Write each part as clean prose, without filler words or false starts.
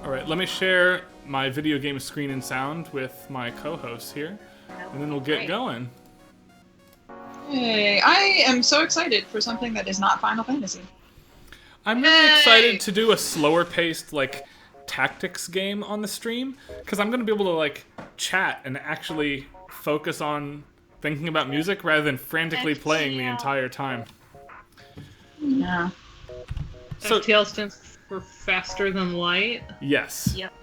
All right, let me share my video game screen and sound with my co-hosts here, and then we'll get going. Hey, I am so excited for something that is not Final Fantasy. I'm really excited to do a slower-paced, like, tactics game on the stream, because I'm going to be able to, like, chat and actually focus on thinking about music rather than frantically playing the entire time. Yeah. So, FTL stands for faster than light? Yes. Yep.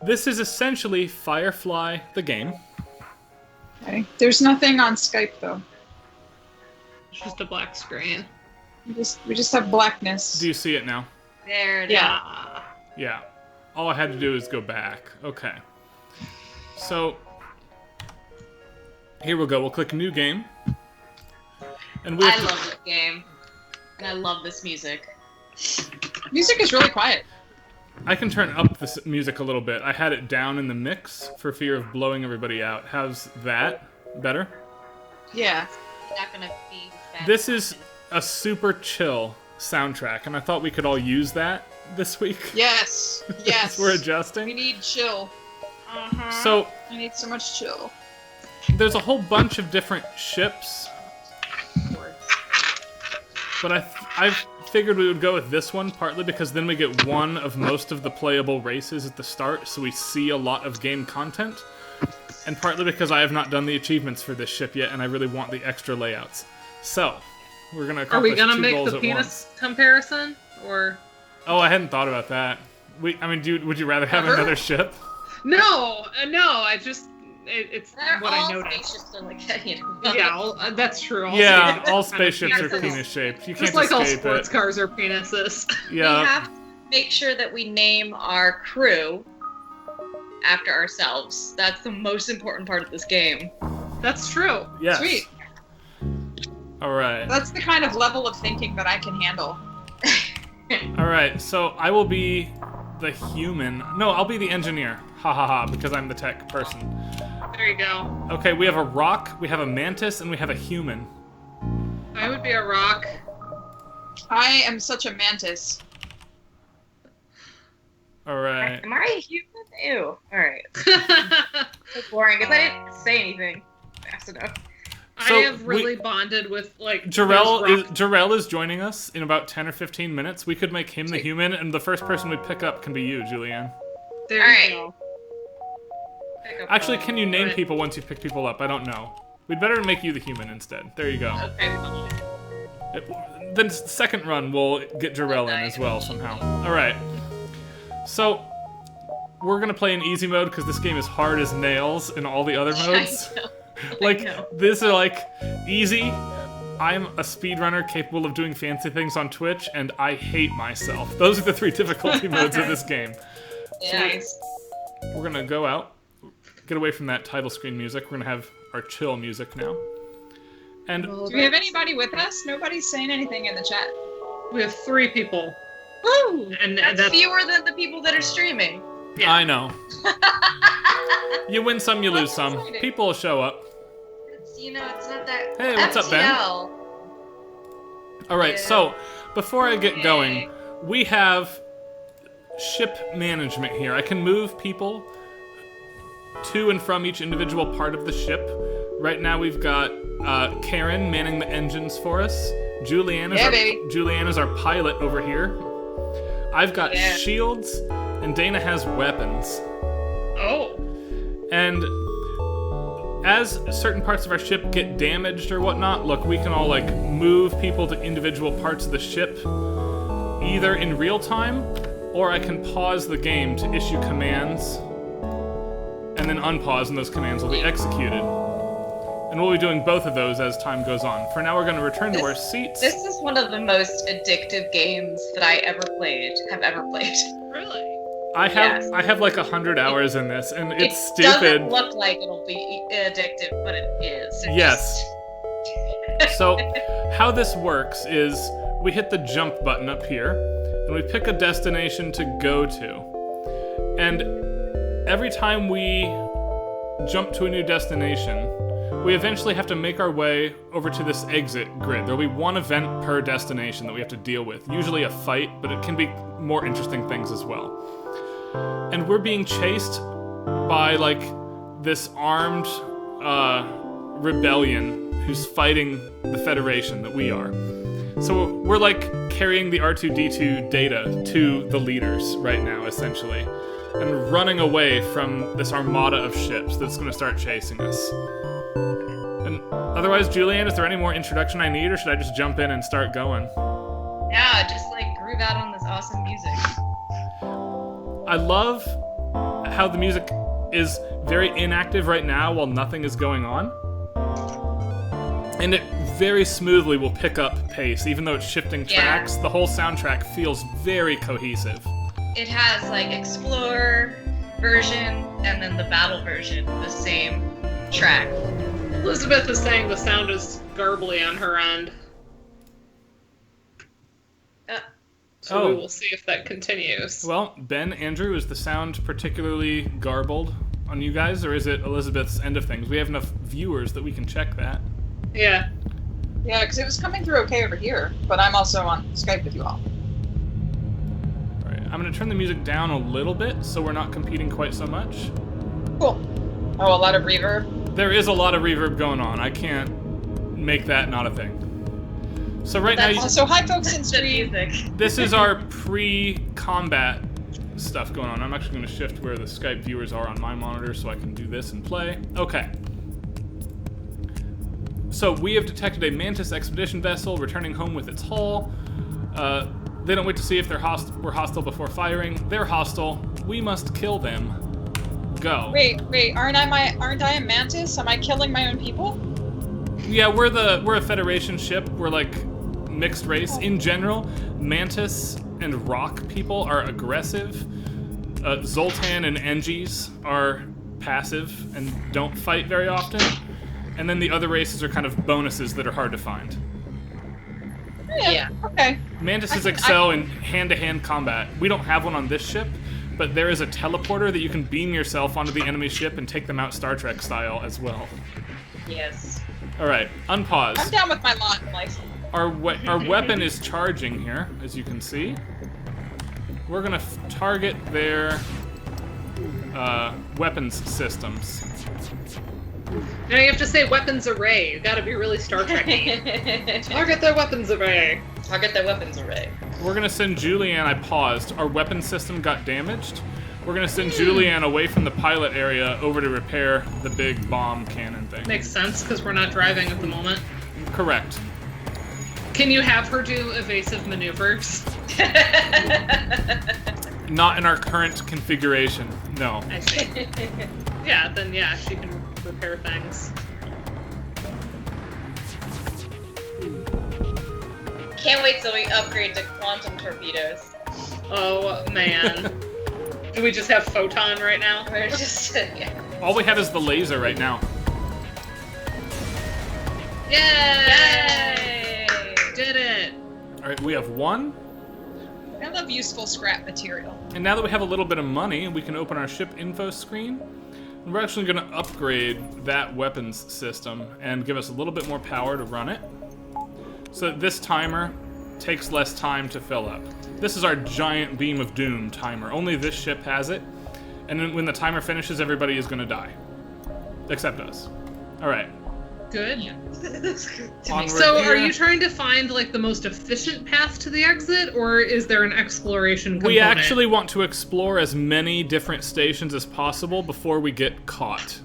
This is essentially Firefly, the game. Okay. There's nothing on Skype, though. It's just a black screen. We just have blackness. Do you see it now? There it is. Yeah. All I had to do is go back. Okay. So, here we'll go. We'll click New Game. And I love this game. And I love this music. Music is really quiet. I can turn up the music a little bit. I had it down in the mix for fear of blowing everybody out. How's that? Better? Yeah. Not gonna be bad. This is a super chill soundtrack, and I thought we could all use that this week. Yes. Yes. We're adjusting. We need chill. So, I need so much chill. there's a whole bunch of different ships, but I figured we would go with this one, partly because then we get one of most of the playable races at the start, so we see a lot of game content, and partly because I have not done the achievements for this ship yet, and I really want the extra layouts. So, we're going to accomplish 2 goals at once. Are we going to make the penis comparison, or...? Oh, I hadn't thought about that. Would you rather have another ship? No, it's what I noticed. All spaceships are like that, you know? Yeah, that's true. All spaceships are penis-shaped. You can't just like all escape sports it. cars are penises. Yeah. We have to make sure that we name our crew after ourselves. That's the most important part of this game. That's true. Yes. Sweet. All right. That's the kind of level of thinking that I can handle. All right. So I will be the human. No, I'll be the engineer. Ha ha ha, because I'm the tech person. There you go. Okay, we have a rock, we have a mantis, and we have a human. I would be a rock. I am such a mantis. All right. Am I a human? Ew. Alright. It's boring because I didn't say anything fast enough. So I have really bonded with, like... Jarrell is joining us in about 10 or 15 minutes. We could make him the human, and the first person we pick up can be you, Julianne. There you go. Actually, can you name people once you pick people up? I don't know. We'd better make you the human instead. There you go. Okay. Then second run, we'll get Jarrell in as well somehow. Alright. So, we're gonna play in easy mode because this game is hard as nails in all the other modes. This is like easy. I'm a speedrunner capable of doing fancy things on Twitch, and I hate myself. Those are the 3 difficulty modes of this game. Nice. So we're gonna go out, get away from that title screen music. We're gonna have our chill music now. And do we have anybody with us? Nobody's saying anything in the chat. We have 3 people. Woo! And that's fewer than the people that are streaming. Yeah. I know. You win some, you lose some. Exciting. People will show up. It's not that... Hey, what's up, Ben? FTL. Alright, so, before I get going, we have ship management here. I can move people to and from each individual part of the ship. Right now we've got Karen manning the engines for us. Julianne is our pilot over here. I've got shields, and Dana has weapons. Oh. And as certain parts of our ship get damaged or whatnot, look, we can all, like, move people to individual parts of the ship, either in real time, or I can pause the game to issue commands, and then unpause, and those commands will be executed. And we'll be doing both of those as time goes on. For now, we're going to return to our seats. This is one of the most addictive games that I have ever played. Really? I have like 100 hours in this, and it's stupid. It doesn't look like it'll be addictive, but it is. Yes. So, how this works is we hit the jump button up here, and we pick a destination to go to. And every time we jump to a new destination, we eventually have to make our way over to this exit grid. There'll be one event per destination that we have to deal with. Usually a fight, but it can be more interesting things as well. and we're being chased by like this armed rebellion who's fighting the Federation that we are. So we're like carrying the R2-D2 data to the leaders right now, essentially, and running away from this armada of ships that's going to start chasing us. And otherwise, Julianne, is there any more introduction I need, or should I just jump in and start going? Yeah, just like groove out on this awesome music. I love how the music is very inactive right now while nothing is going on. And it very smoothly will pick up pace, even though it's shifting tracks. The whole soundtrack feels very cohesive. It has like Explore version and then the battle version, the same track. Elizabeth is saying the sound is garbly on her end. So we will see if that continues. Well, Ben, Andrew, is the sound particularly garbled on you guys, or is it Elizabeth's end of things? We have enough viewers that we can check that. Yeah. Yeah, because it was coming through okay over here, but I'm also on Skype with you all. Alright, I'm going to turn the music down a little bit so we're not competing quite so much. Cool. Oh, a lot of reverb? There is a lot of reverb going on. I can't make that not a thing. So right now, So hi folks in stream. This is our pre-combat stuff going on. I'm actually going to shift where the Skype viewers are on my monitor so I can do this and play. Okay. So we have detected a Mantis expedition vessel returning home with its hull. They don't wait to see if we're hostile before firing. They're hostile. We must kill them. Go. Wait, aren't I a mantis? Am I killing my own people? Yeah, we're a Federation ship. We're like mixed race. In general, Mantis and Rock people are aggressive. Zoltan and Engis are passive and don't fight very often. And then the other races are kind of bonuses that are hard to find. Yeah. Okay. Mantises excel in hand-to-hand combat. We don't have one on this ship, but there is a teleporter that you can beam yourself onto the enemy ship and take them out Star Trek style as well. Yes. Alright, unpause. I'm down with my lot in life. Our weapon is charging here, as you can see. We're gonna target their weapons systems. Now you have to say weapons array. You gotta be really Star Trek-y. Target their weapons array. Target their weapons array. We're gonna send Julianne. I paused. Our weapon system got damaged. We're gonna send Julianne away from the pilot area over to repair the big bomb cannon thing. Makes sense, because we're not driving at the moment. Correct. Can you have her do evasive maneuvers? Not in our current configuration, no. I see. Yeah, then yeah, she can repair things. Can't wait till we upgrade to quantum torpedoes. Oh, man. Do we just have photon right now? We're just, yeah. All we have is the laser right now. Yay! Did it! Alright, we have one. I love useful scrap material. And now that we have a little bit of money, we can open our ship info screen. And we're actually going to upgrade that weapons system and give us a little bit more power to run it. So that this timer takes less time to fill up. This is our giant beam of doom timer. Only this ship has it. And then when the timer finishes, everybody is going to die. Except us. Alright. Good. Onward So here. are you trying to find like the most efficient path to the exit, or is there an exploration component? We actually want to explore as many different stations as possible before we get caught.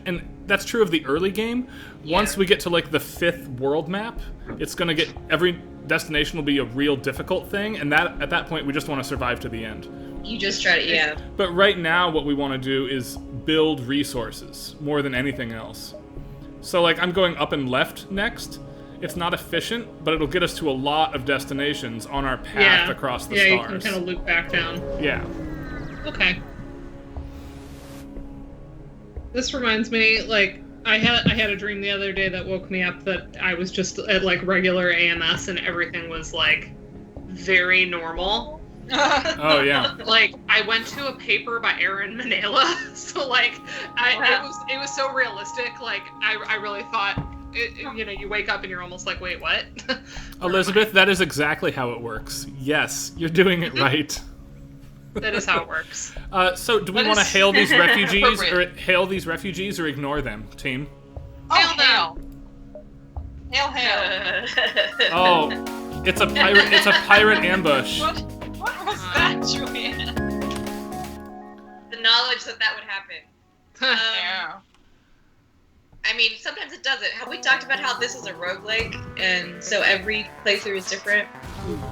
And that's true of the early game. Yeah. Once we get to like the 5th world map, it's gonna get, every destination will be a real difficult thing, and that at that point we just want to survive to the end. You just try to, yeah. But right now what we want to do is build resources more than anything else. So like I'm going up and left next. It's not efficient, but it'll get us to a lot of destinations on our path across the stars. Yeah, you can kind of loop back down. Yeah. Okay. This reminds me, like, I had a dream the other day that woke me up that I was just at, like, regular AMS and everything was, like, very normal. Oh, yeah. Like, I went to a paper by Aaron Manela, so, like, it was so realistic, like, I really thought, you know, you wake up and you're almost like, wait, what? Elizabeth, that is exactly how it works. Yes, you're doing it right. That is how it works. So do we That want to is hail these refugees, appropriate. or ignore them, team? Oh, Hail hail. Hail. Oh, it's a pirate. It's a pirate ambush. What was that, Julian? The knowledge that would happen. Yeah. I mean, sometimes it doesn't. Have we talked about how this is a roguelike, and so every playthrough is different?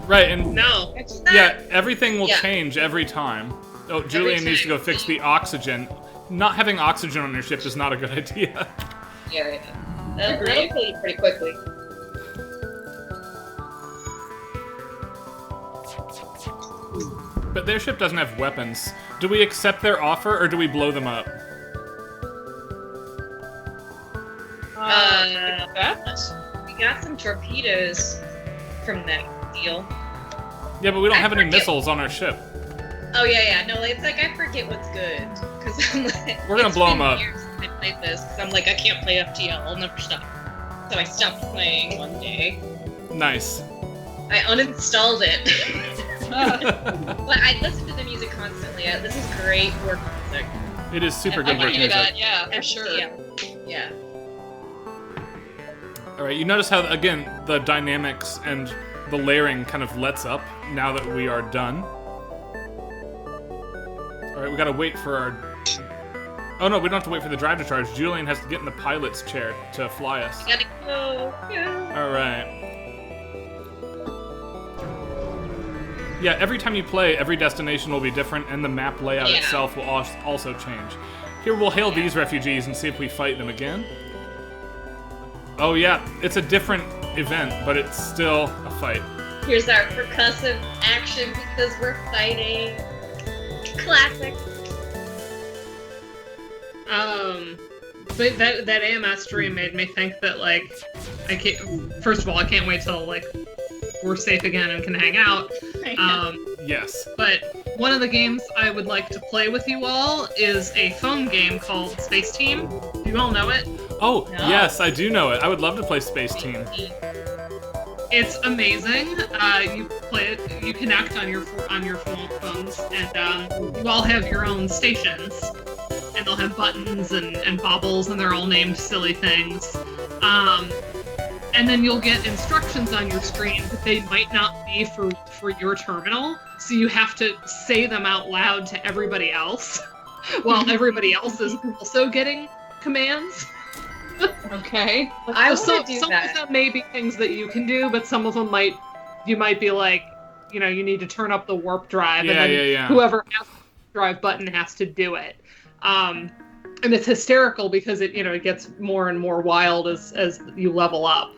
Right, and No. It's not. yeah, everything will Yeah. change every time. Oh, Julian needs to go fix the oxygen. Not having oxygen on your ship is not a good idea. Yeah, that'll kill you pretty quickly. But their ship doesn't have weapons. Do we accept their offer, or do we blow them up? We got some torpedoes from that deal. Yeah, but we don't I have any forget- missiles on our ship. Oh yeah. No, it's like I forget what's good because I'm like, We're gonna it's blow been 'em up. years since I played this because I'm like I can't play FTL. I'll never stop. So I stopped playing one day. Nice. I uninstalled it. But I listen to the music constantly. This is great work music. It is super I good can work do music. that, yeah, for sure. FTL. Yeah. Alright, you notice how, again, the dynamics and the layering kind of lets up now that we are done. Alright, we gotta wait for our... Oh no, we don't have to wait for the drive to charge. Julian has to get in the pilot's chair to fly us. Gotta go. Yeah. Alright. Yeah, every time you play, every destination will be different, and the map layout Yeah. itself will also change. Here, we'll hail these refugees and see if we fight them again. Oh yeah, it's a different event, but it's still a fight. Here's our percussive action because we're fighting. Classic. But that AMS stream made me think that like I can't. First of all, I can't wait till like we're safe again and can hang out. Yes. But one of the games I would like to play with you all is a phone game called Space Team. Do you all know it? Oh, No. yes, I do know it. I would love to play Space Team. It's amazing. You play it. You connect on your phones, and you all have your own stations, and they'll have buttons and baubles, and they're all named silly things. And then you'll get instructions on your screen, but they might not be for your terminal, so you have to say them out loud to everybody else, while everybody else is also getting commands. Okay. I So want to do some that. of them may be things that you can do, but some of them you might be like, you need to turn up the warp drive, Yeah, and then yeah. whoever has the drive button has to do it. And it's hysterical because it gets more and more wild as you level up.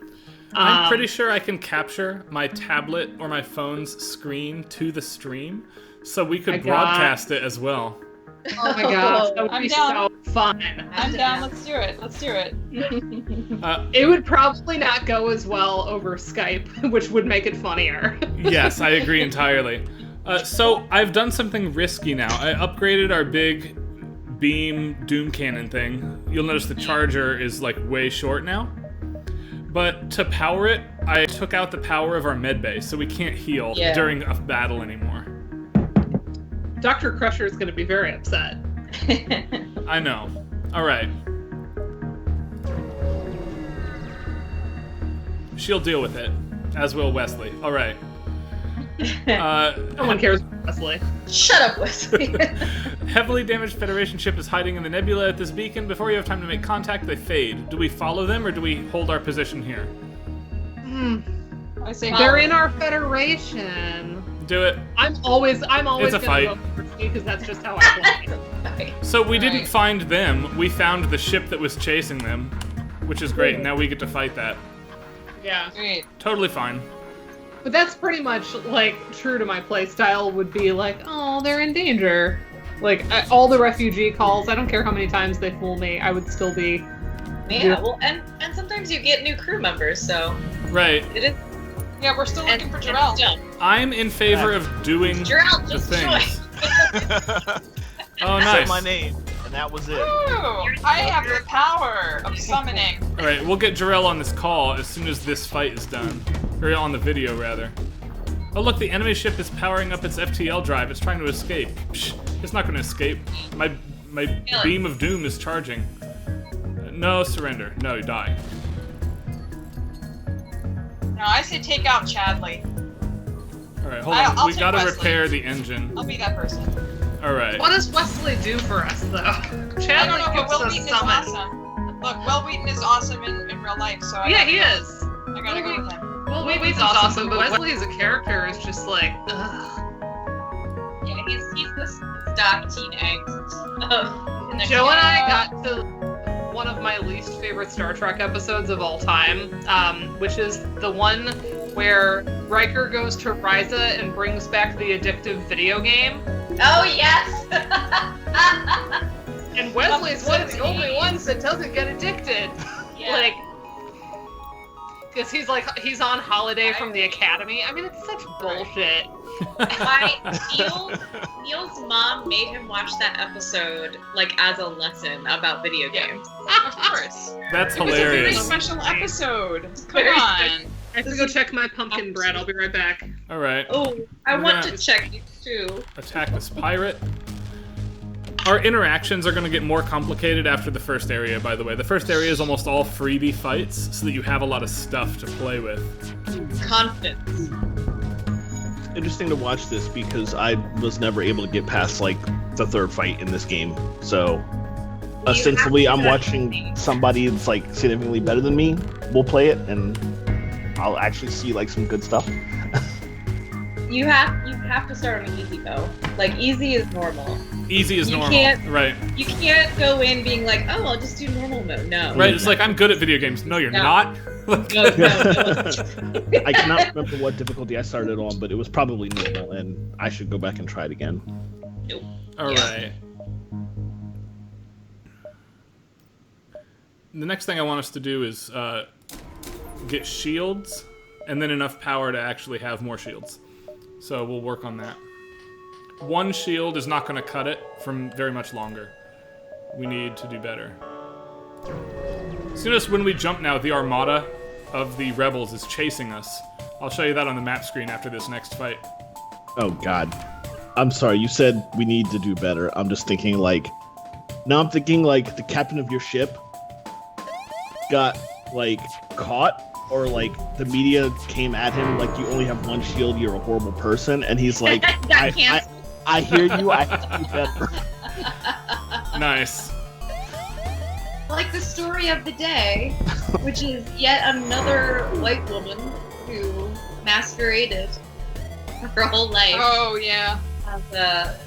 I'm pretty sure I can capture my tablet or my phone's screen to the stream, so we could My God. broadcast it as well. Oh my gosh, that would I'm be down. so fun. I'm down. Let's do it. It would probably not go as well over Skype, which would make it funnier. Yes, I agree entirely. So I've done something risky now. I upgraded our big beam doom cannon thing. You'll notice the charger is like way short now. But to power it, I took out the power of our med bay, so we can't heal Yeah. during a battle anymore. Dr. Crusher is going to be very upset. I know. All right. She'll deal with it, as will Wesley. All right. No one cares about Wesley. Shut up, Wesley. Heavily damaged Federation ship is hiding in the nebula at this beacon. Before you have time to make contact, they fade. Do we follow them, or do we hold our position here? I say They're in our Federation. Do it. I'm always It's a gonna fight. go for Wesley because that's just how I play. So we didn't Right. find them. We found the ship that was chasing them, which is great. Now we get to fight that. Yeah. Great. Totally fine. But that's pretty much like true to my playstyle. Would be like, oh, they're in danger. Like all the refugee calls. I don't care how many times they fool me. I would still be. Yeah, well, and sometimes you get new crew members, so Right. it is. Yeah, we're still looking for and Jarrell. still. I'm in favor of doing Jarrell, the just things. Oh, Said nice. my name, and that was it. Ooh, I have the power of summoning. All right, we'll get Jarrell on this call as soon as this fight is done, or on the video rather. Oh look, the enemy ship is powering up its FTL drive. It's trying to escape. Psh, it's not going to escape. My beam of doom is charging. No, surrender. No, you die. No, I say take out Chadley. Alright, hold on. I'll We take gotta Wesley. repair the engine. I'll be that person. Alright. What does Wesley do for us, though? I don't Chadley know, but gives Will us Wheaton is summon. awesome. Look, Will Wheaton is awesome in real life, so Yeah, he is. I gotta go with him. Well, Wheaton's awesome, but Wesley as a character is just like, ugh. Yeah, he's the stock teen angst. In the Joe and I Yeah. got to one of my least favorite Star Trek episodes of all time, which is the one where Riker goes to Risa and brings back the addictive video game. Oh yes. And Wesley's one of the only ones that doesn't get addicted. Yeah. Like, because he's on holiday from the academy. I mean, it's such bullshit. Neil's mom made him watch that episode like as a lesson about video games. Of course. That's It was a very hilarious. special episode. Come Very on. I have to go check my pumpkin bread. I'll be right back. Alright. Oh, I We're want gonna- to check these too. Attack this pirate. Our interactions are going to get more complicated after the first area, by the way. The first area is almost all freebie fights, so that you have a lot of stuff to play with. Confidence. Interesting to watch this because I was never able to get past like the third fight in this game. So ostensibly I'm watching somebody that's like significantly better than me. We'll play it and I'll actually see like some good stuff. You have to start on easy though. Like easy is normal. Easy is You normal. can't- Right. You can't go in being like, oh, I'll just do normal mode. No. Right, it's like, I'm good at video games. No, you're No. not. No. I cannot remember what difficulty I started on, but it was probably normal and I should go back and try it again. Alright. The next thing I want us to do is get shields, and then enough power to actually have more shields. So we'll work on that. One shield is not going to cut it from very much longer. We need to do better. Notice when we jump now, the armada of the rebels is chasing us. I'll show you that on the map screen after this next fight. Oh god. I'm sorry, you said we need to do better. I'm just thinking like now I'm thinking like the captain of your ship got like caught or like the media came at him like you only have one shield, you're a horrible person, and he's like Got canceled. I hear you, I have to do better. Nice. Like the story of the day, which is yet another white woman who masqueraded her whole life Oh, yeah. as a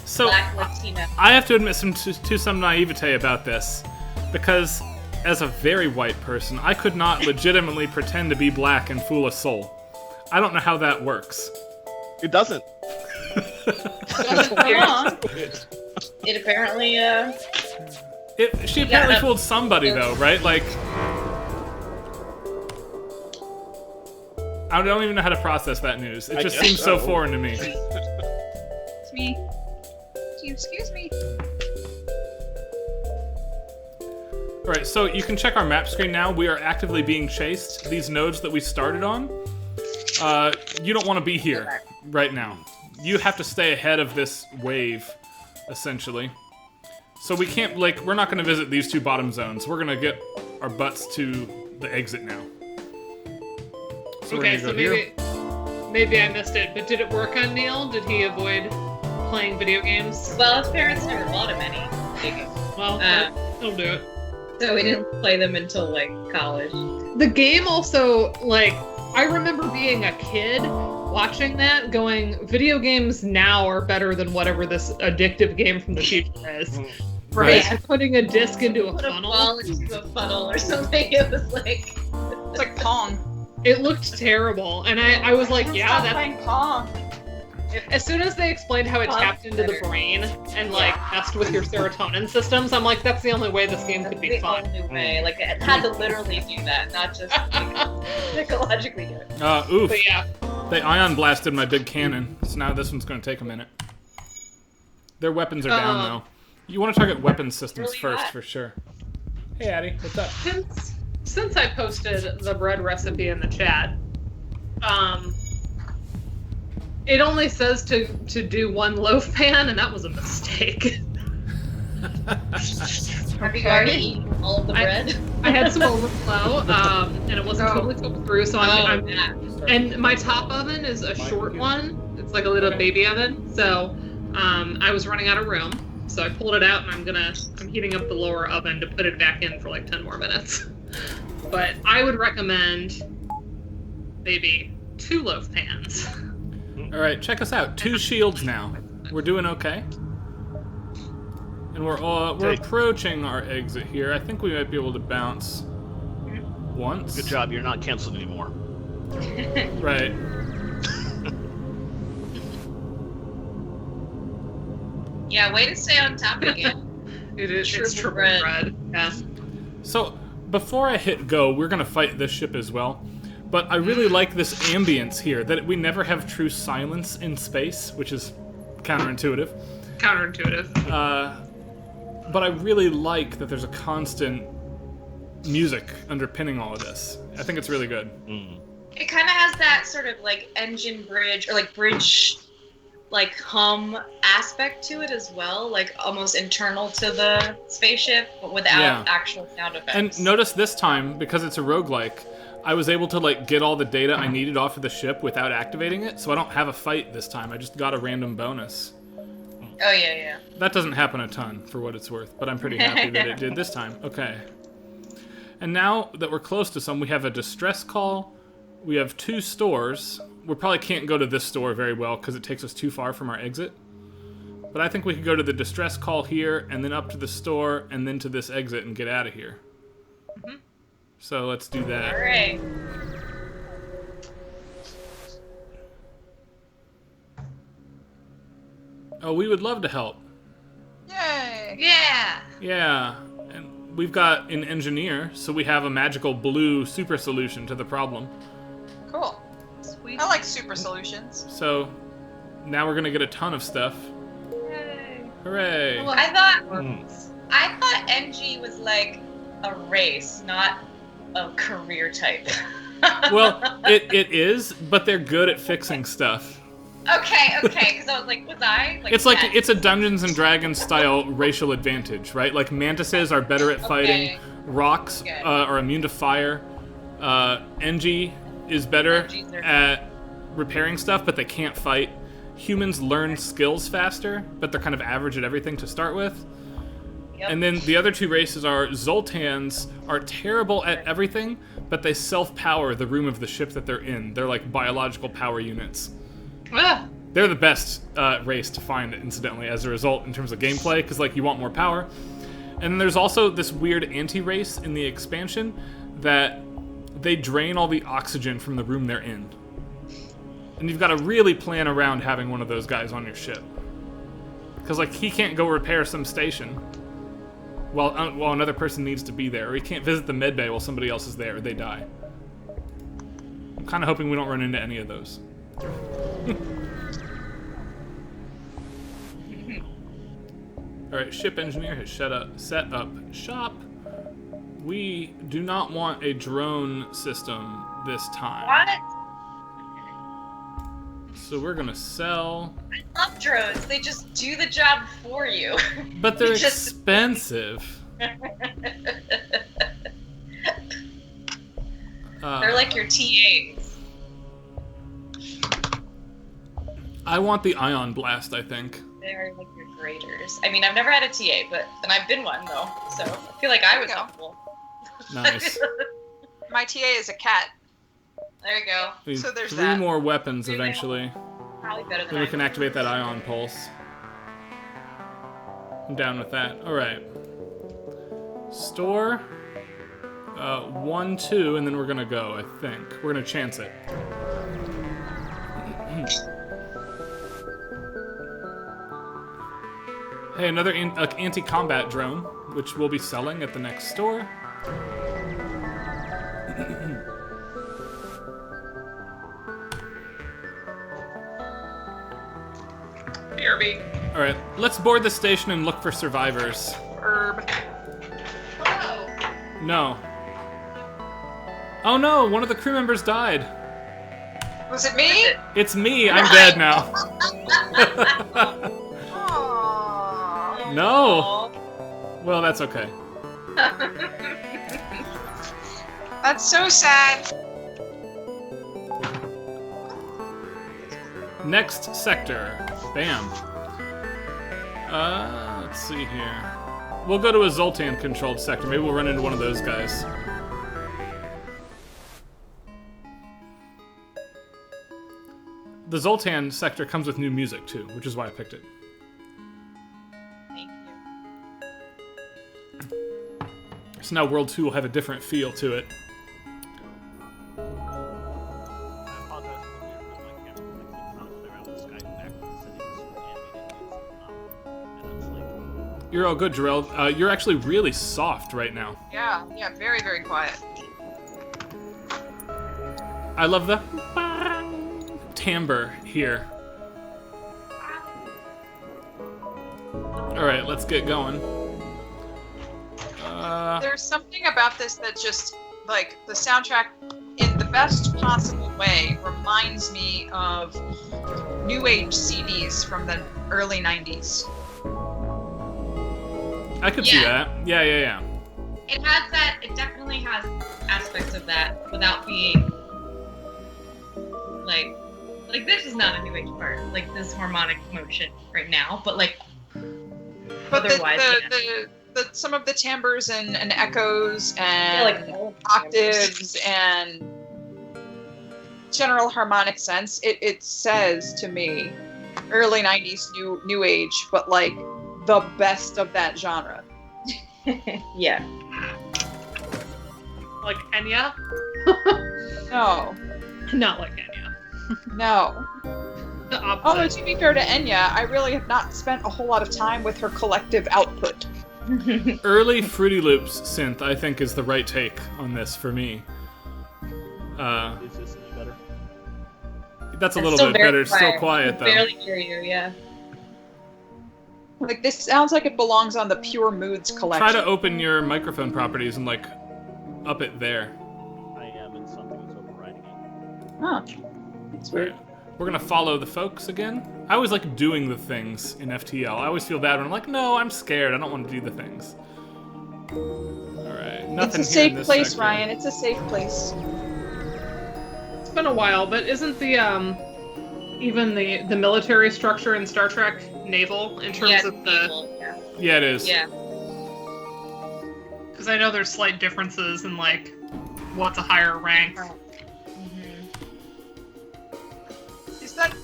So black Latina. I have to admit to some naivete about this, because as a very white person, I could not legitimately pretend to be black and fool a soul. I don't know how that works. It doesn't. Doesn't for long. It apparently, She apparently Yeah. fooled somebody, though, right? Like, I don't even know how to process that news. It I just guess seems so so. foreign to me. It's me. Excuse me. All right, so you can check our map screen now. We are actively being chased. These nodes that we started on, you don't want to be here right now. You have to stay ahead of this wave, essentially. So we can't, like, we're not going to visit these two bottom zones. We're going to get our butts to the exit now. So we're Okay, gonna so go here. maybe I missed it, but did it work on Neil? Did he avoid playing video games? well, his parents never bought him any, Well, that'll do it. so he didn't play them until like college. The game also, like, I remember being a kid watching that going, video games now are better than whatever this addictive game from the future is. Right. And putting a disc into a Put a funnel. ball into a funnel or something. It was like, It's like Pong. It looked terrible. And I was like, yeah, Stop that's... playing Pong. As soon as they explained how it Pong's tapped into the better. brain and, like, messed with your serotonin systems, I'm like, that's the only way this game could be the fun. only way. Like, it had to literally do that, not just like, psychologically do it. Oof. But yeah. They ion blasted my big cannon, so now this one's going to take a minute. Their weapons are down, though. You want to target weapon systems Really first, hot. for sure. Hey, Addie, what's up? Since I posted the bread recipe in the chat, It only says to do 1 loaf pan, and that was a mistake. Have you already eaten all of the bread? I had some overflow, and it wasn't totally cooked through, so I'm and my top oven is a short one. It's like a little baby oven, so I was running out of room, so I pulled it out, and I'm heating up the lower oven to put it back in for like 10 more minutes. But I would recommend maybe 2 loaf pans. All right, check us out. 2 shields now. We're doing okay. And we're approaching our exit here. I think we might be able to bounce once. Good job, you're not canceled anymore. Right. Yeah, way to stay on top again. It's triple bread. bread. Yeah. So, before I hit go, we're going to fight this ship as well. But I really like this ambience here, that we never have true silence in space, which is counterintuitive. But I really like that there's a constant music underpinning all of this. I think it's really good. It kind of has that sort of like engine bridge or like bridge like hum aspect to it as well, like almost internal to the spaceship, but without actual sound effects. And notice this time, because it's a roguelike, I was able to like get all the data I needed off of the ship without activating it, so I don't have a fight this time. I just got a random bonus. Oh, yeah. That doesn't happen a ton, for what it's worth, but I'm pretty happy that it did this time. Okay. And now that we're close to some, we have a distress call. We have 2 stores. We probably can't go to this store very well because it takes us too far from our exit. But I think we could go to the distress call here, and then up to the store, and then to this exit and get out of here. Mm-hmm. So let's do that. All right. Oh, we would love to help. Yay! Yeah. Yeah, and we've got an engineer, so we have a magical blue super solution to the problem. Cool. Sweet. I like super solutions. So now we're gonna get a ton of stuff. Yay. Hooray! Well, I thought NG was like a race, not a career type. Well, it is, but they're good at fixing stuff. Okay, because I was like, was I? It's like it's a Dungeons and Dragons style racial advantage, right? Like mantises are better at fighting, rocks are immune to fire, NG is better at repairing stuff, but they can't fight. Humans learn skills faster, but they're kind of average at everything to start with. Yep. And then the other 2 races are Zoltans are terrible at everything, but they self-power the room of the ship that they're in. They're like biological power units. They're the best race to find, incidentally, as a result in terms of gameplay, because like you want more power. And then there's also this weird anti-race in the expansion that they drain all the oxygen from the room they're in. And you've got to really plan around having one of those guys on your ship. Because like he can't go repair some station while another person needs to be there, or he can't visit the medbay while somebody else is there, or they die. I'm kind of hoping we don't run into any of those. Alright, ship engineer has set up shop. We do not want a drone system this time. What? So we're gonna sell. I love drones. They just do the job for you. But they're expensive. They're like your TAs. I want the ion blast, I think. They're like your graders. I mean, I've never had a TA, and I've been one though, so I feel like I was helpful. Nice. My TA is a cat. There you go. We So there's 3 that. more weapons eventually. Probably better than Then we I can activate that ion pulse. I'm down with that. Alright. Store. 1, 2, and then we're gonna go, I think. We're gonna chance it. Hey, another anti-combat drone, which we'll be selling at the next store. BRB. Alright, let's board the station and look for survivors. Herb. No. Oh no, one of the crew members died. Was it me? It's me. I'm dead now. Aww. No. Well, that's okay. That's so sad. Next sector. Bam. Let's see here. We'll go to a Zoltan-controlled sector. Maybe we'll run into one of those guys. The Zoltan sector comes with new music, too, which is why I picked it. Thank you. So now World 2 will have a different feel to it. I apologize for the weird with my camera. Like, I'm trying to play around with Skype back to the settings for animated and it's like... You're all good, Jarrell. You're actually really soft right now. Yeah, very, very quiet. I love the timbre here. Alright, let's get going. There's something about this that just, like, the soundtrack, in the best possible way, reminds me of New Age CDs from the early 90s. I could see Yeah. that. Yeah. It has that. It definitely has aspects of that without being like this is not a new age part. Like this harmonic motion right now, but like But otherwise, the some of the timbres and echoes yeah, and like octaves and general harmonic sense, it says to me early 90s new age, but like the best of that genre. yeah. Like Enya? No. Not like Enya. No. The Although opposite. to be fair to Enya, I really have not spent a whole lot of time with her collective output. Early Fruity Loops synth, I think, is the right take on this for me. Is this any better? That's a It's little still bit very better. It's still quiet, though. Barely hear you, yeah. Like, this sounds like it belongs on the Pure Moods collection. Try to open your microphone properties and, like, up it there. I am, and something is overriding it. Huh. That's weird. We're gonna follow the folks again. I always like doing the things in FTL. I always feel bad when I'm like, no, I'm scared. I don't want to do the things. Alright, nothing It's a here in safe this place, sector. Ryan. It's a safe place. It's been a while, but isn't the even the military structure in Star Trek naval in terms Yeah, of the? yeah. Yeah, it is. Yeah. Because I know there's slight differences in like what's a higher rank.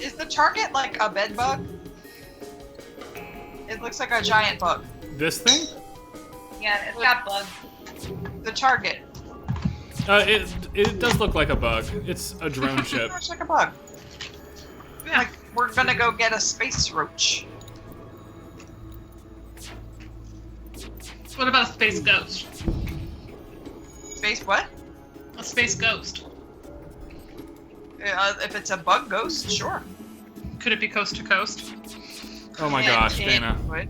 Is the target like a bed bug? It looks like a giant bug. This thing? Yeah, it's got bugs. The target. It does look like a bug. It's a drone It ship. looks like a bug. Yeah. Like, we're gonna go get a space roach. What about a space ghost? Space what? A space ghost. If it's a bug ghost, sure. Could it be coast to coast? Oh my Yeah, gosh, it Dana. would.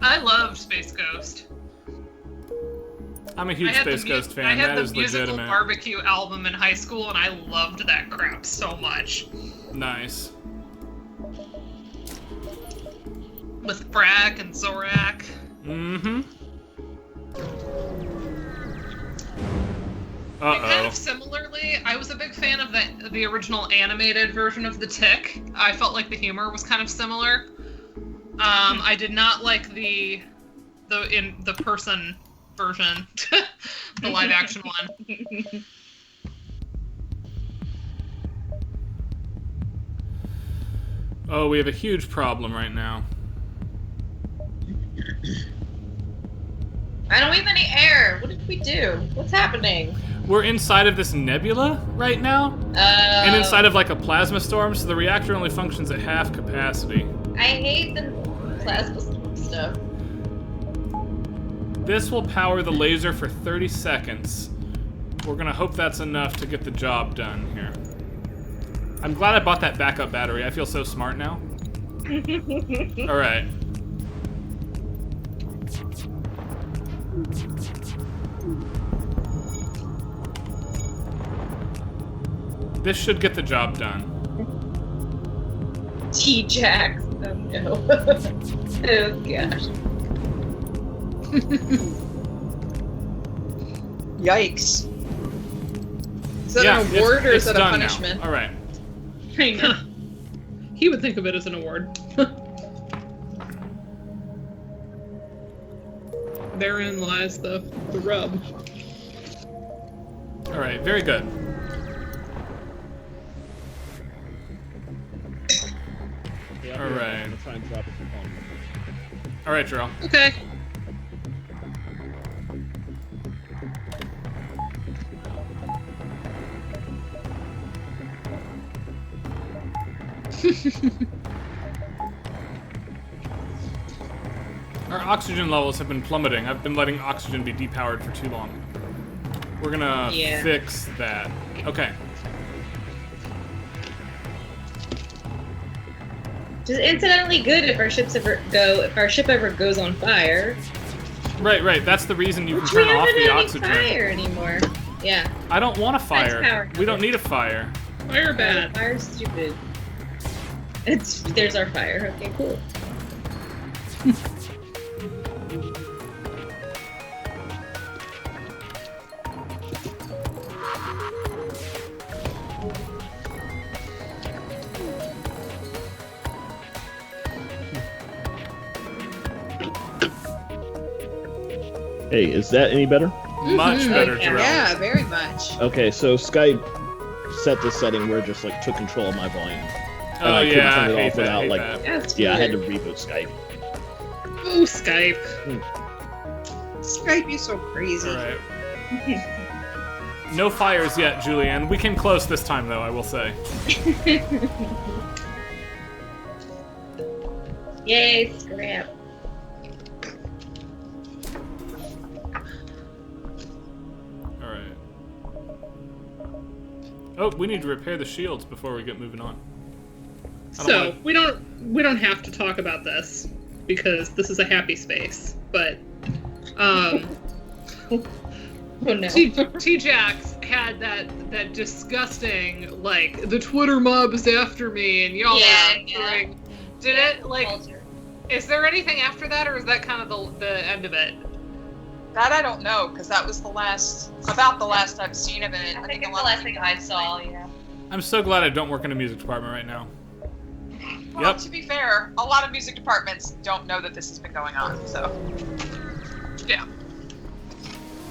I loved Space Ghost. I'm a huge Space Ghost fan. I had That the is musical legitimate. barbecue album in high school, and I loved that crap so much. Nice. With Brack and Zorak. Mm-hmm. And kind Uh-oh. of similarly, I was a big fan of the original animated version of The Tick. I felt like the humor was kind of similar. I did not like the person version, the live action one. Oh, we have a huge problem right now. I don't have any air. What did we do? What's happening? We're inside of this nebula right now, and inside of like a plasma storm, so the reactor only functions at half capacity. I hate the plasma stuff. This will power the laser for 30 seconds. We're gonna hope that's enough to get the job done here. I'm glad I bought that backup battery. I feel so smart now. Alright. This should get the job done. T-Jax. Oh no. Oh gosh. Yikes. Is that Yeah, an award or is it's that a done punishment? now. All right. I know. He would think of it as an award. Therein lies the rub. All right. Very good. Yeah, All right. I'm gonna try and drop it from home. All right, Jarrell. Okay. Our oxygen levels have been plummeting. I've been letting oxygen be depowered for too long. We're gonna Yeah. fix that. Okay. Which is incidentally good if our ship ever goes on fire. Right. That's the reason you can Which we turn off haven't the any oxygen. fire anymore. Yeah. I don't want a That's fire. power. We don't need a fire. Fire bad. Fire's stupid. There's our fire. Okay, cool. Hey, is that any better? Much better, Okay. Jarrell. Yeah, very much. Okay, so Skype set the setting where it just like took control of my volume. Oh I couldn't yeah, turn I it hate off that. without, hate like- that. That's Yeah, I had weird. to reboot Skype. Ooh, Skype. Skype, you so crazy. All right. No fires yet, Julianne. We came close this time, though. I will say. Yay, scrap. All right. Oh, we need to repair the shields before we get moving on. I don't So wanna- we don't have to talk about this because this is a happy space. But Oh no. T-Jax had that disgusting, like, the Twitter mob is after me and y'all Yeah, are answering. Did it, like, Culture. is there anything after that, or is that kind of the end of it? That I don't know, because that was about the last I've seen of it. I think a it's lot the of last thing people- I saw, yeah. I'm so glad I don't work in a music department right now. Well, Yep. to be fair, a lot of music departments don't know that this has been going on, so. Yeah.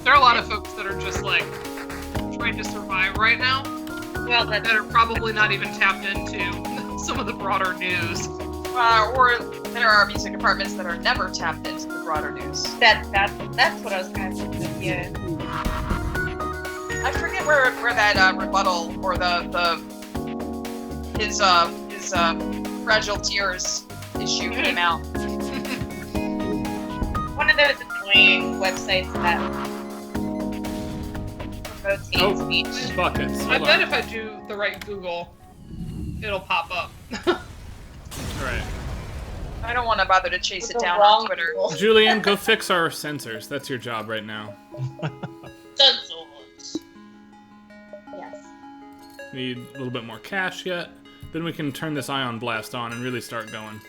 There are a lot of folks that are just, like, trying to survive right now, Well, that's that are probably not even tapped into some of the broader news. Or there are music departments that are never tapped into the broader news. that's what I was kind of thinking. Yeah. I forget where that rebuttal or his Fragile Tears issue came out. One of those annoying websites that promotes hate Oh. speech. Buckets. I Hold bet on. if I do the right Google, it'll pop up. All right. I don't want to bother to chase With it the down wrong on Twitter. people. Julianne, go fix our sensors. That's your job right now. Sensors. Yes. Need a little bit more cash yet. Then we can turn this ion blast on and really start going.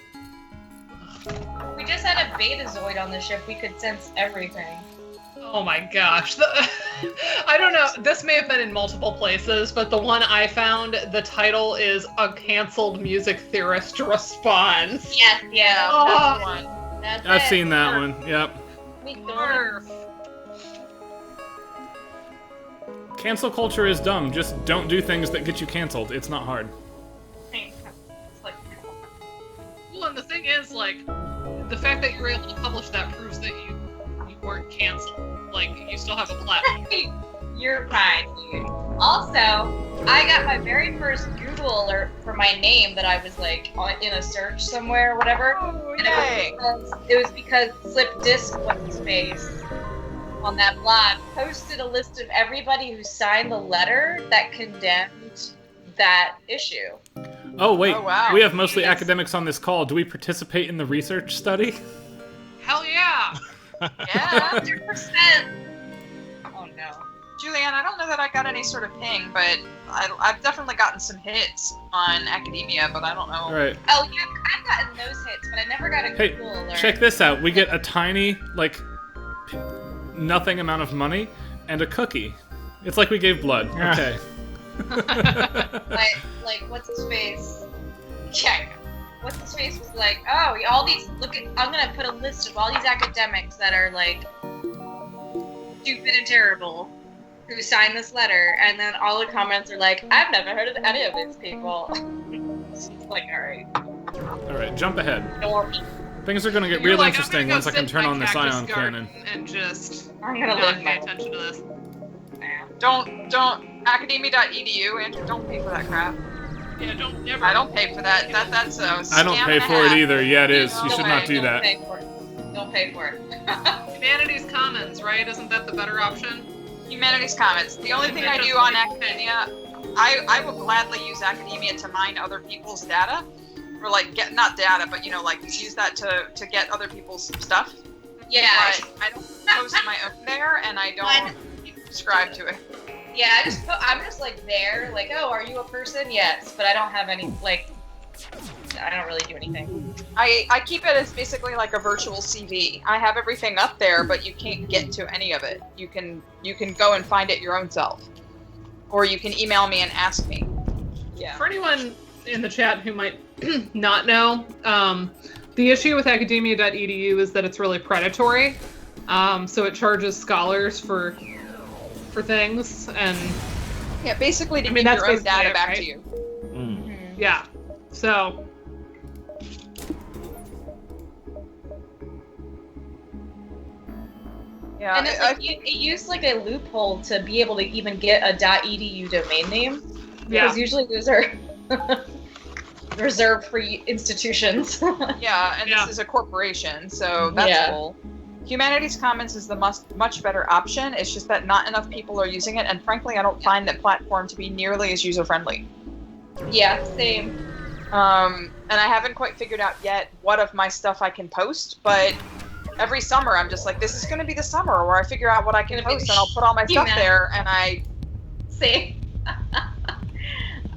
We just had a Betazoid on the ship. We could sense everything. Oh my gosh. I don't know. This may have been in multiple places, but the one I found, the title is A Cancelled Music Theorist Responds. Yes, yeah. Oh. That's the one. That's I've it. seen that one. Yep. We don't. Nerf. Cancel culture is dumb. Just don't do things that get you canceled. It's not hard. It's like, Well, and the thing is, like, the fact that you were able to publish that proves that you weren't canceled. Like, you still have a platform. you're kind, dude. Also, I got my very first Google alert for my name that I was like in a search somewhere or whatever. Oh, And yay. it was because Slip Disc what's his face on that blog posted a list of everybody who signed the letter that condemned that issue. Oh, wait. Oh, wow. We have mostly Yes. academics on this call. Do we participate in the research study? Hell yeah! Yeah. 100%. Oh no. Julianne, I don't know that I got any sort of ping, but I've definitely gotten some hits on academia, but I don't know. All right. Oh yeah, I've gotten those hits, but I never got a Hey, Google alert. check this out. We get a tiny, like, nothing amount of money and a cookie. It's like we gave blood. Yeah. Okay. Like what's his face? Yeah. What's his face was like, oh, all these. I'm gonna put a list of all these academics that are like stupid and terrible who signed this letter, and then all the comments are like, I've never heard of any of these people. It's like, all right. All right, jump ahead. Normal. Things are going to get You're real like, I'm interesting gonna go once I can sit turn in on my this cactus ion garden cannon. and just I'm gonna not live pay my attention to this. Don't academia.edu, Andrew. Don't pay for that crap. Yeah, don't never. I don't pay for that. That's a scam I don't pay and a for it half. either. Yeah, it is. You Don't should pay, not do Don't that. pay for it. Don't pay for it. Humanities Commons, right? Isn't that the better option? Humanities Commons. The only thing I do on academia, I will gladly use academia to mine other people's data, or like not data, but like use that to get other people's stuff. Yeah. But I don't post my own there, and I don't subscribe to it. Yeah, I'm just like there, like, oh, are you a person? Yes, but I don't have any, like, I don't really do anything. I keep it as basically like a virtual CV. I have everything up there, but you can't get to any of it. You can go and find it your own self, or you can email me and ask me. Yeah. For anyone in the chat who might not know, the issue with academia.edu is that it's really predatory. So it charges scholars for things, and Yeah, basically to I mean, give that's your own basically data it, back right? to you. yeah. So Yeah. And it's like it used like a loophole to be able to even get a .edu domain name, yeah. because usually those are reserved for institutions. Yeah, and Yeah. this is a corporation, so that's Yeah. cool. Humanities Commons is the much better option. It's just that not enough people are using it, and frankly, I don't find that platform to be nearly as user-friendly. Yeah, same. And I haven't quite figured out yet what of my stuff I can post, but every summer I'm just like, this is going to be the summer where I figure out what I can Gonna be post, the and I'll put all my stuff human. there, and I... Same.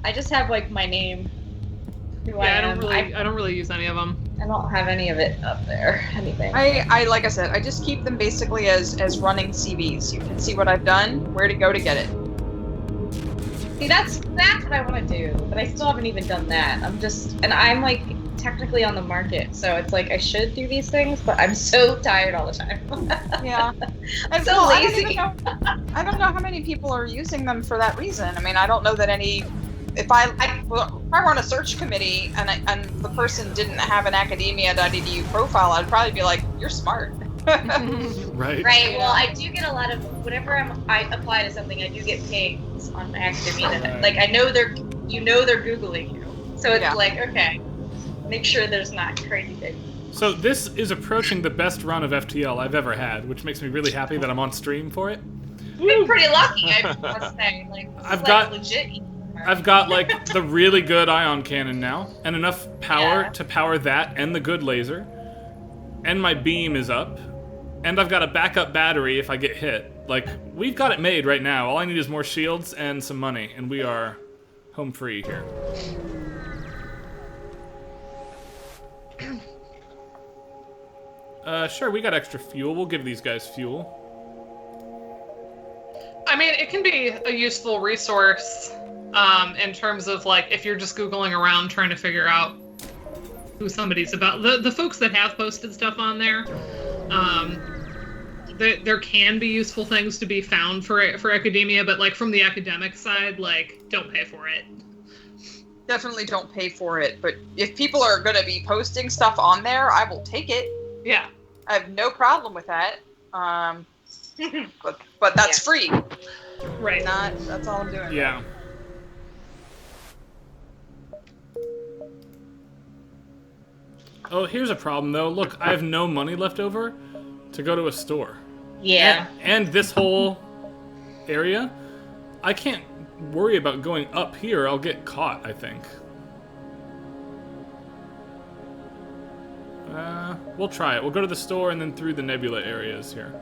I just have like my name. Who I Yeah, am. I don't really use any of them. I don't have any of it up there. Anything. I like I said, I just keep them basically as running CVs. You can see what I've done, where to go to get it. See, that's what I want to do, but I still haven't even done that. I'm like technically on the market, so it's like I should do these things, but I'm so tired all the time. Yeah. I'm so Well, lazy. I don't know how many people are using them for that reason. I mean, I don't know that any. If I run a search committee and the person didn't have an academia.edu profile, I'd probably be like, "You're smart." Right. Right. Well, I do get a lot of whenever I apply to something, I do get pings on academia. Right. Like I know they're googling you, so it's Yeah. like okay, make sure there's not crazy things. So this is approaching the best run of FTL I've ever had, which makes me really happy that I'm on stream for it. I've been pretty lucky, I must say. Like this I've is, got- like, legit. I've got like the really good ion cannon now, and enough power Yeah. to power that and the good laser. And my beam is up. And I've got a backup battery if I get hit. Like, we've got it made right now. All I need is more shields and some money, and we are home free here. Sure, we got extra fuel. We'll give these guys fuel. I mean, it can be a useful resource in terms of like if you're just Googling around trying to figure out who somebody's about. The folks that have posted stuff on there, there can be useful things to be found for academia, but like from the academic side, like don't pay for it. Definitely don't pay for it. But if people are going to be posting stuff on there, I will take it. Yeah. I have no problem with that. But that's Yes. free. Right. That's all I'm doing. Yeah. Oh, here's a problem though. Look, I have no money left over to go to a store. Yeah. And this whole area, I can't worry about going up here. I'll get caught, I think. We'll try it. We'll go to the store and then through the nebula areas here.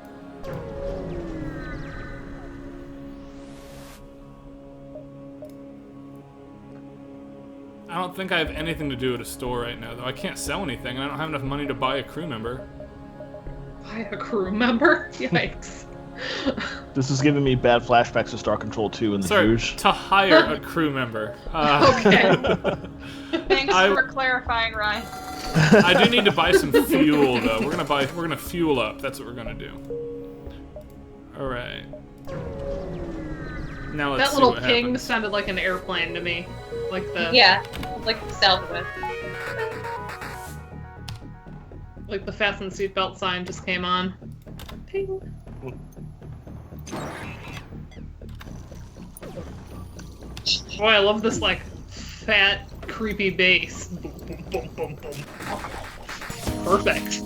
I don't think I have anything to do at a store right now, though. I can't sell anything, and I don't have enough money to buy a crew member. Buy a crew member? Yikes. This is giving me bad flashbacks to Star Control 2 and the Sorry, Juge. to hire a crew member. Okay. Thanks for clarifying, Ryan. I do need to buy some fuel, though. We're gonna fuel up. That's what we're gonna do. All right. Now let's That see little what ping happens. sounded like an airplane to me. Like the Yeah, like Southwest. like the fasten seatbelt sign just came on. Ping. Boy, I love this like fat, creepy bass. Boom, boom, boom, boom, boom. Perfect.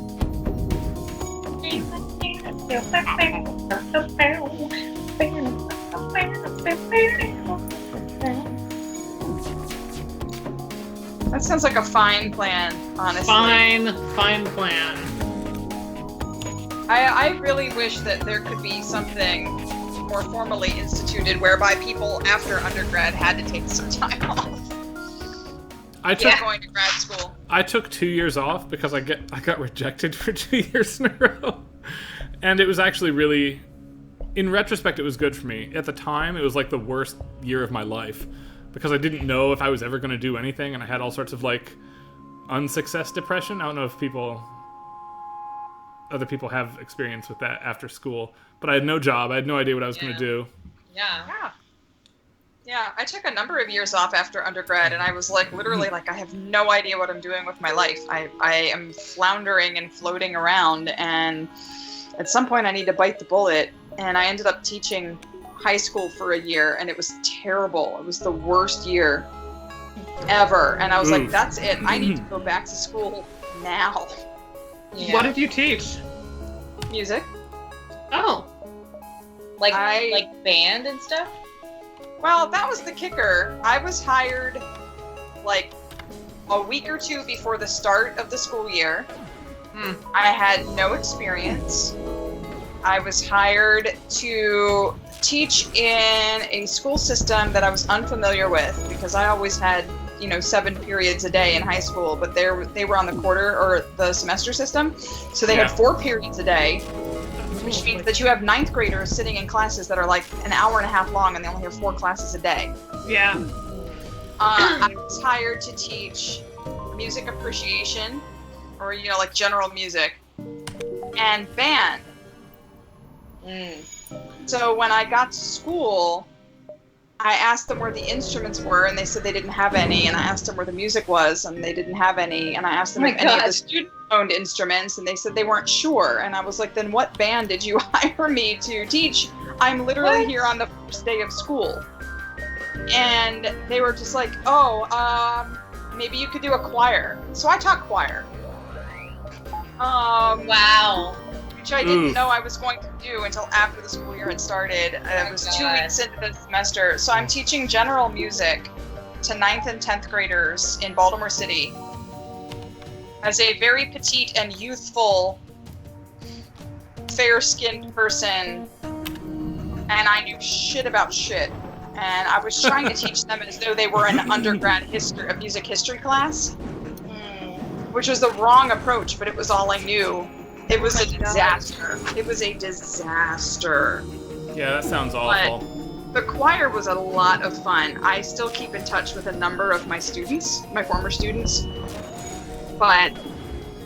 That sounds like a fine plan, honestly. Fine plan. I really wish that there could be something more formally instituted whereby people after undergrad had to take some time off I took going to grad school. I took 2 years off because I got rejected for 2 years in a row, and it was actually really, in retrospect, it was good for me. At the time, it was like the worst year of my life because I didn't know if I was ever going to do anything, and I had all sorts of like unsuccess depression. I don't know if other people have experience with that after school, but I had no job. I had no idea what I was going to do. Yeah. Yeah, I took a number of years off after undergrad, and I was like, literally, like, I have no idea what I'm doing with my life. I am floundering and floating around, and at some point I need to bite the bullet, and I ended up teaching high school for a year, and it was terrible. It was the worst year ever, and I was like, that's it. I need to go back to school now. Yeah. What did you teach? Music. Oh. Like I- like band and stuff? Well, that was the kicker. I was hired like a week or two before the start of the school year. I had no experience. I was hired to teach in a school system that I was unfamiliar with because I always had, 7 periods a day in high school, but they were on the quarter or the semester system. So they had 4 periods a day, which means that you have 9th graders sitting in classes that are like an hour and a half long and they only have 4 classes a day. Yeah. I was hired to teach music appreciation or, like general music and band. So when I got to school, I asked them where the instruments were and they said they didn't have any, and I asked them where the music was and they didn't have any, and I asked them if any of the students owned instruments and they said they weren't sure, and I was like, then what band did you hire me to teach? I'm literally here on the first day of school. And they were just like, maybe you could do a choir. So I taught choir. Wow. Which I didn't know I was going to do until after the school year had started. It was 2 weeks into the semester. So I'm teaching general music to 9th and 10th graders in Baltimore City as a very petite and youthful, fair-skinned person. And I knew shit about shit. And I was trying to teach them as though they were an undergrad music history class, which was the wrong approach, but it was all I knew. It was a disaster. It was a disaster. Yeah, that sounds awful. But the choir was a lot of fun. I still keep in touch with a number of my students, my former students. But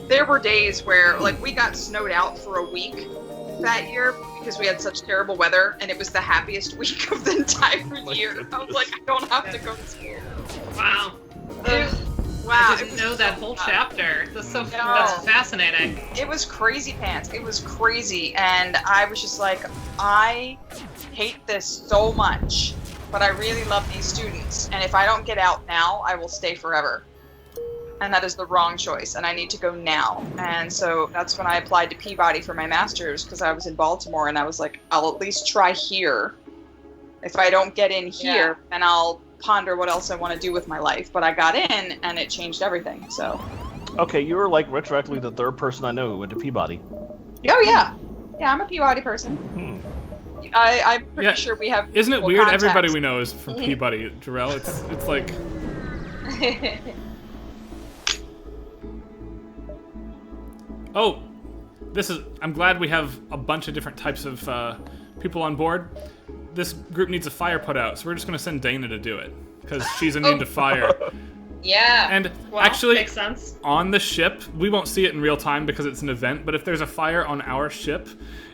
there were days where, like, we got snowed out for a week that year because we had such terrible weather, and it was the happiest week of the entire year. goodness. I was like, I don't have to go to school. Wow. Wow, I didn't know that whole chapter. That's No. that's fascinating. It was crazy pants. It was crazy. And I was just like, I hate this so much, but I really love these students. And if I don't get out now, I will stay forever. And that is the wrong choice. And I need to go now. And so that's when I applied to Peabody for my master's because I was in Baltimore and I was like, I'll at least try here. If I don't get in here, then I'll ponder what else I want to do with my life. But I got in and it changed everything. So. Okay, you were like retroactively the 3rd person I know who went to Peabody. Oh yeah, yeah, I'm a Peabody person. I'm pretty sure we have. Isn't it mutual weird? contacts. Everybody we know is from Peabody, Jarrell. It's like Oh, I'm glad we have a bunch of different types of people on board. This group needs a fire put out, so we're just going to send Dana to do it, because she's immune to fire. Yeah. And Well, actually, makes sense. on the ship, we won't see it in real time because it's an event, but if there's a fire on our ship,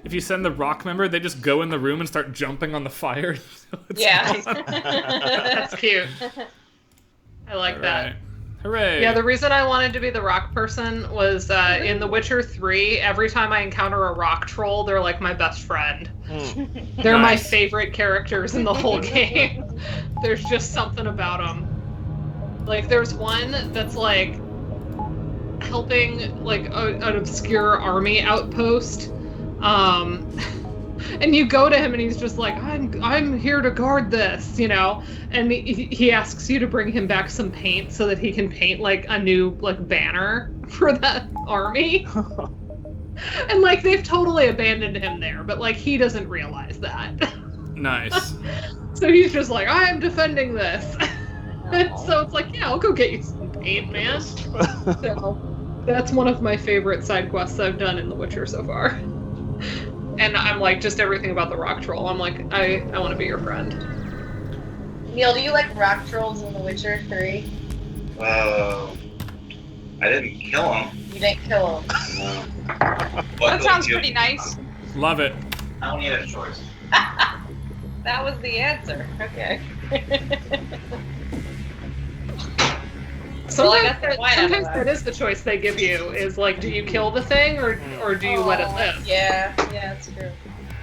if you send the rock member, they just go in the room and start jumping on the fire. So it's Yeah. gone. That's cute. I like that. Right. Hooray. Yeah, the reason I wanted to be the rock person was in The Witcher 3, every time I encounter a rock troll, they're like my best friend. They're my Nice. favorite characters in the whole game. There's just something about them. Like, there's one that's like helping like an obscure army outpost. And you go to him and he's just like, I'm here to guard this, you know? And he asks you to bring him back some paint so that he can paint like a new like banner for that army. And like they've totally abandoned him there, but like he doesn't realize that. Nice. So he's just like, I'm defending this. And so it's like, yeah, I'll go get you some paint, man. So that's one of my favorite side quests I've done in The Witcher so far. And I'm like, just everything about the rock troll. I'm like, I want to be your friend. Neil, do you like rock trolls in The Witcher 3? I didn't kill him. You didn't kill them. No. That sounds pretty nice. Love it. I don't need a choice. That was the answer. Okay. Well, I got the point out of Sometimes that. that is the choice they give you, is like, do you kill the thing or do you let it live? Yeah, that's true.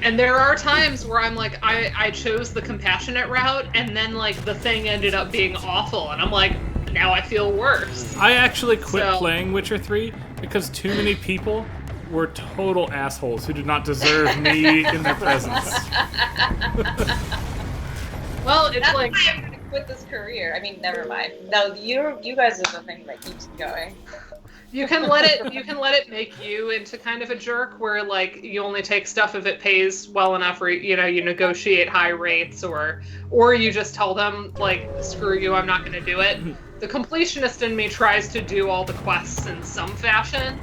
And there are times where I'm like, I chose the compassionate route, and then like the thing ended up being awful, and I'm like, now I feel worse. I actually quit So- playing Witcher 3 because too many people were total assholes who did not deserve me in their presence. Well, it's That's like, why I'm gonna quit this career. I mean, never mind. No, you guys are the thing that keeps going. you can let it make you into kind of a jerk where like you only take stuff if it pays well enough, or you know, you negotiate high rates, or you just tell them like, screw you, I'm not going to do it. The completionist in me tries to do all the quests in some fashion,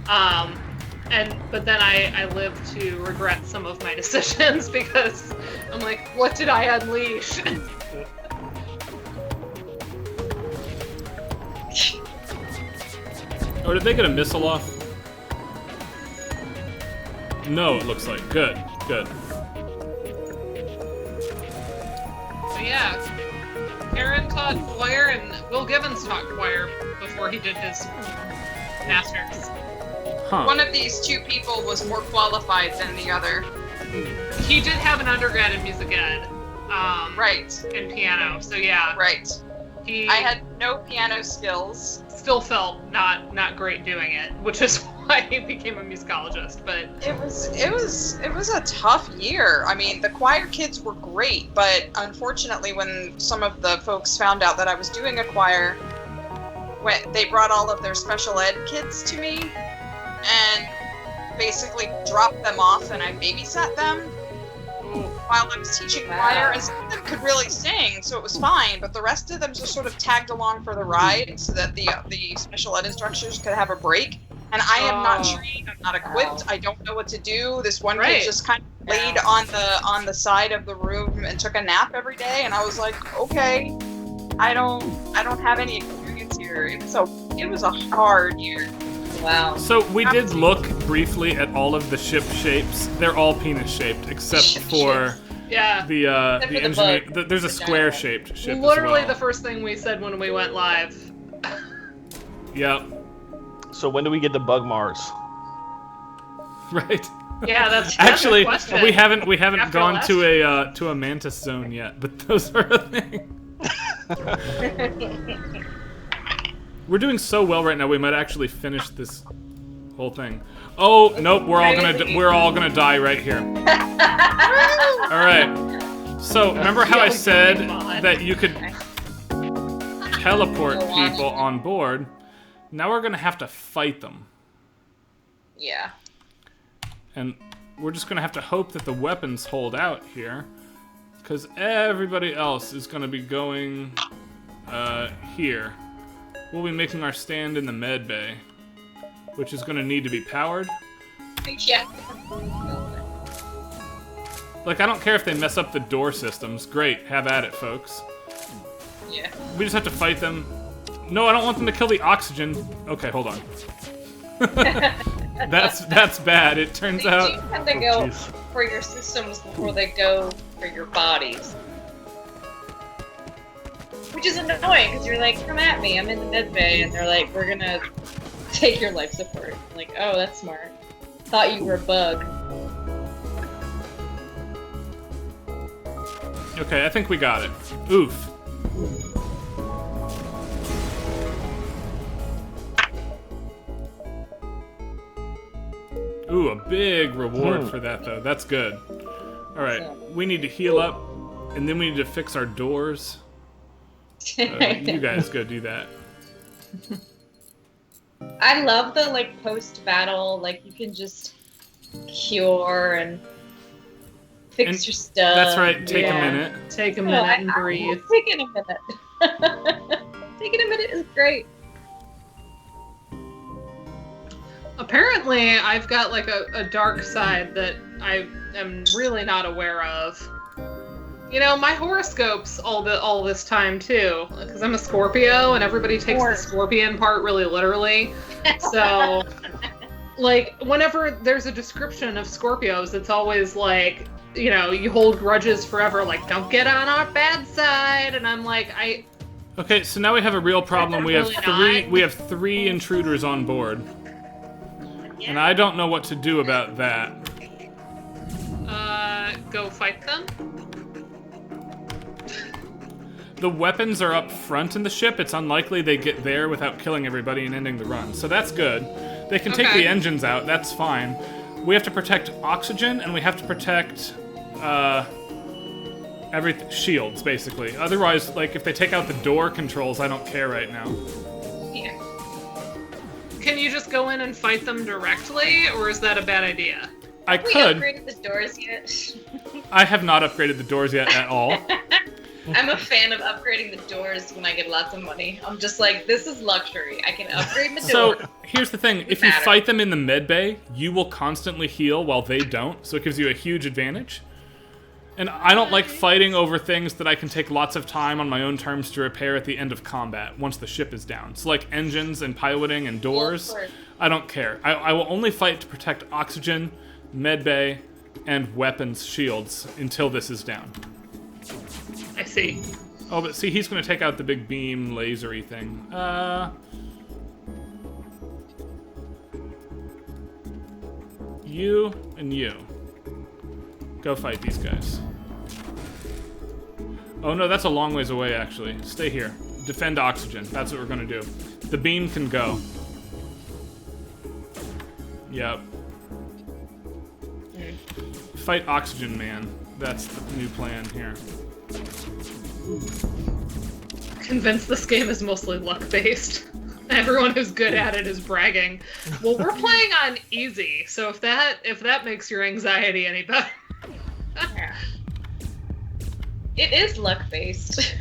but then I live to regret some of my decisions because I'm like, what did I unleash? Oh, did they get a missile off? No, it looks like. Good. So yeah, Aaron taught choir and Will Gibbons taught choir before he did his master's. Huh. One of these two people was more qualified than the other. He did have an undergrad in music ed, Right, and piano. So yeah, right. he I had no piano skills. still felt not great doing it, which is why he became a musicologist. But It was a tough year. I mean, the choir kids were great, but unfortunately, when some of the folks found out that I was doing a choir, they brought all of their special ed kids to me and basically dropped them off, and I babysat them while I was teaching choir, and some of them could really sing, so it was fine, but the rest of them just sort of tagged along for the ride so that the special ed instructors could have a break. And I am not trained, I'm not equipped, I don't know what to do. This one Right. kid just kind of laid on the side of the room and took a nap every day, and I was like, okay, I don't have any experience here. It was a hard year. Wow. So we did look briefly at all of the ship shapes. They're all penis-shaped, except Ship for shapes. yeah, the Except for the engineer. bug. There's a The giant square-shaped ship literally as the well. first thing we said when we went live. Yep. So when do we get to Bug Mars? Right. Yeah, that's Actually, a question. we haven't After gone last to a mantis zone yet, but those are a thing. We're doing so well right now. We might actually finish this whole thing. Oh nope, we're all gonna die right here. All right. So remember how I said that you could teleport people on board? Now we're gonna have to fight them, Yeah. and we're just gonna have to hope that the weapons hold out here, because everybody else is gonna be going here. We'll be making our stand in the med bay, which is going to need to be powered. Yeah. Like, I don't care if they mess up the door systems. Great, have at it, folks. Yeah. We just have to fight them. No, I don't want them to kill the oxygen. Okay, hold on. That's bad. It turns They out... do tend to go jeez. for your systems before they go for your bodies. Which is annoying, because you're like, come at me, I'm in the med bay, and they're like, we're gonna take your life support. I'm like, oh, that's smart. Thought you were a bug. Okay, I think we got it. Oof. Ooh, a big reward for that, though. That's good. Alright, we need to heal up, and then we need to fix our doors. You guys go do that. I love the, like, post-battle, like, you can just cure and fix And your stuff. That's right, take Yeah. a minute. Take a No, minute and breathe. Taking a minute. Taking a minute is great. Apparently, I've got like a dark side that I am really not aware of. You know, my horoscope's all this time too, because I'm a Scorpio, and everybody takes the Scorpion part really literally. So, like, whenever there's a description of Scorpios, it's always like, you know, you hold grudges forever, like, don't get on our bad side, and I'm like, Okay, so now we have a real problem. We have Really not. we have three intruders on board. And I don't know what to do about that. go fight them. The weapons are up front in the ship. It's unlikely they get there without killing everybody and ending the run. So that's good. They can take Okay. the engines out. That's fine. We have to protect oxygen, and we have to protect everything. Shields, basically. Otherwise, like, if they take out the door controls, I don't care right now. Yeah. Can you just go in and fight them directly, or is that a bad idea? I We could. upgraded the doors yet. I have not upgraded the doors yet at all. I'm a fan of upgrading the doors when I get lots of money. I'm just like, this is luxury. I can upgrade the door. So, here's the thing. If you Matter. fight them in the med bay, you will constantly heal while they don't, so it gives you a huge advantage. And I don't like fighting over things that I can take lots of time on my own terms to repair at the end of combat, once the ship is down. So like engines and piloting and doors, I don't care. I will only fight to protect oxygen, med bay, and weapons shields until this is down. I see. Oh, but see, he's going to take out the big beam lasery thing. You and you. Go fight these guys. Oh no, that's a long ways away, actually. Stay here. Defend oxygen. That's what we're going to do. The beam can go. Yep. Fight Oxygen Man. That's the new plan here. Convinced this game is mostly luck-based. Everyone who's good at it is bragging. Well, we're playing on easy, so if that makes your anxiety any better. Yeah. It is luck-based.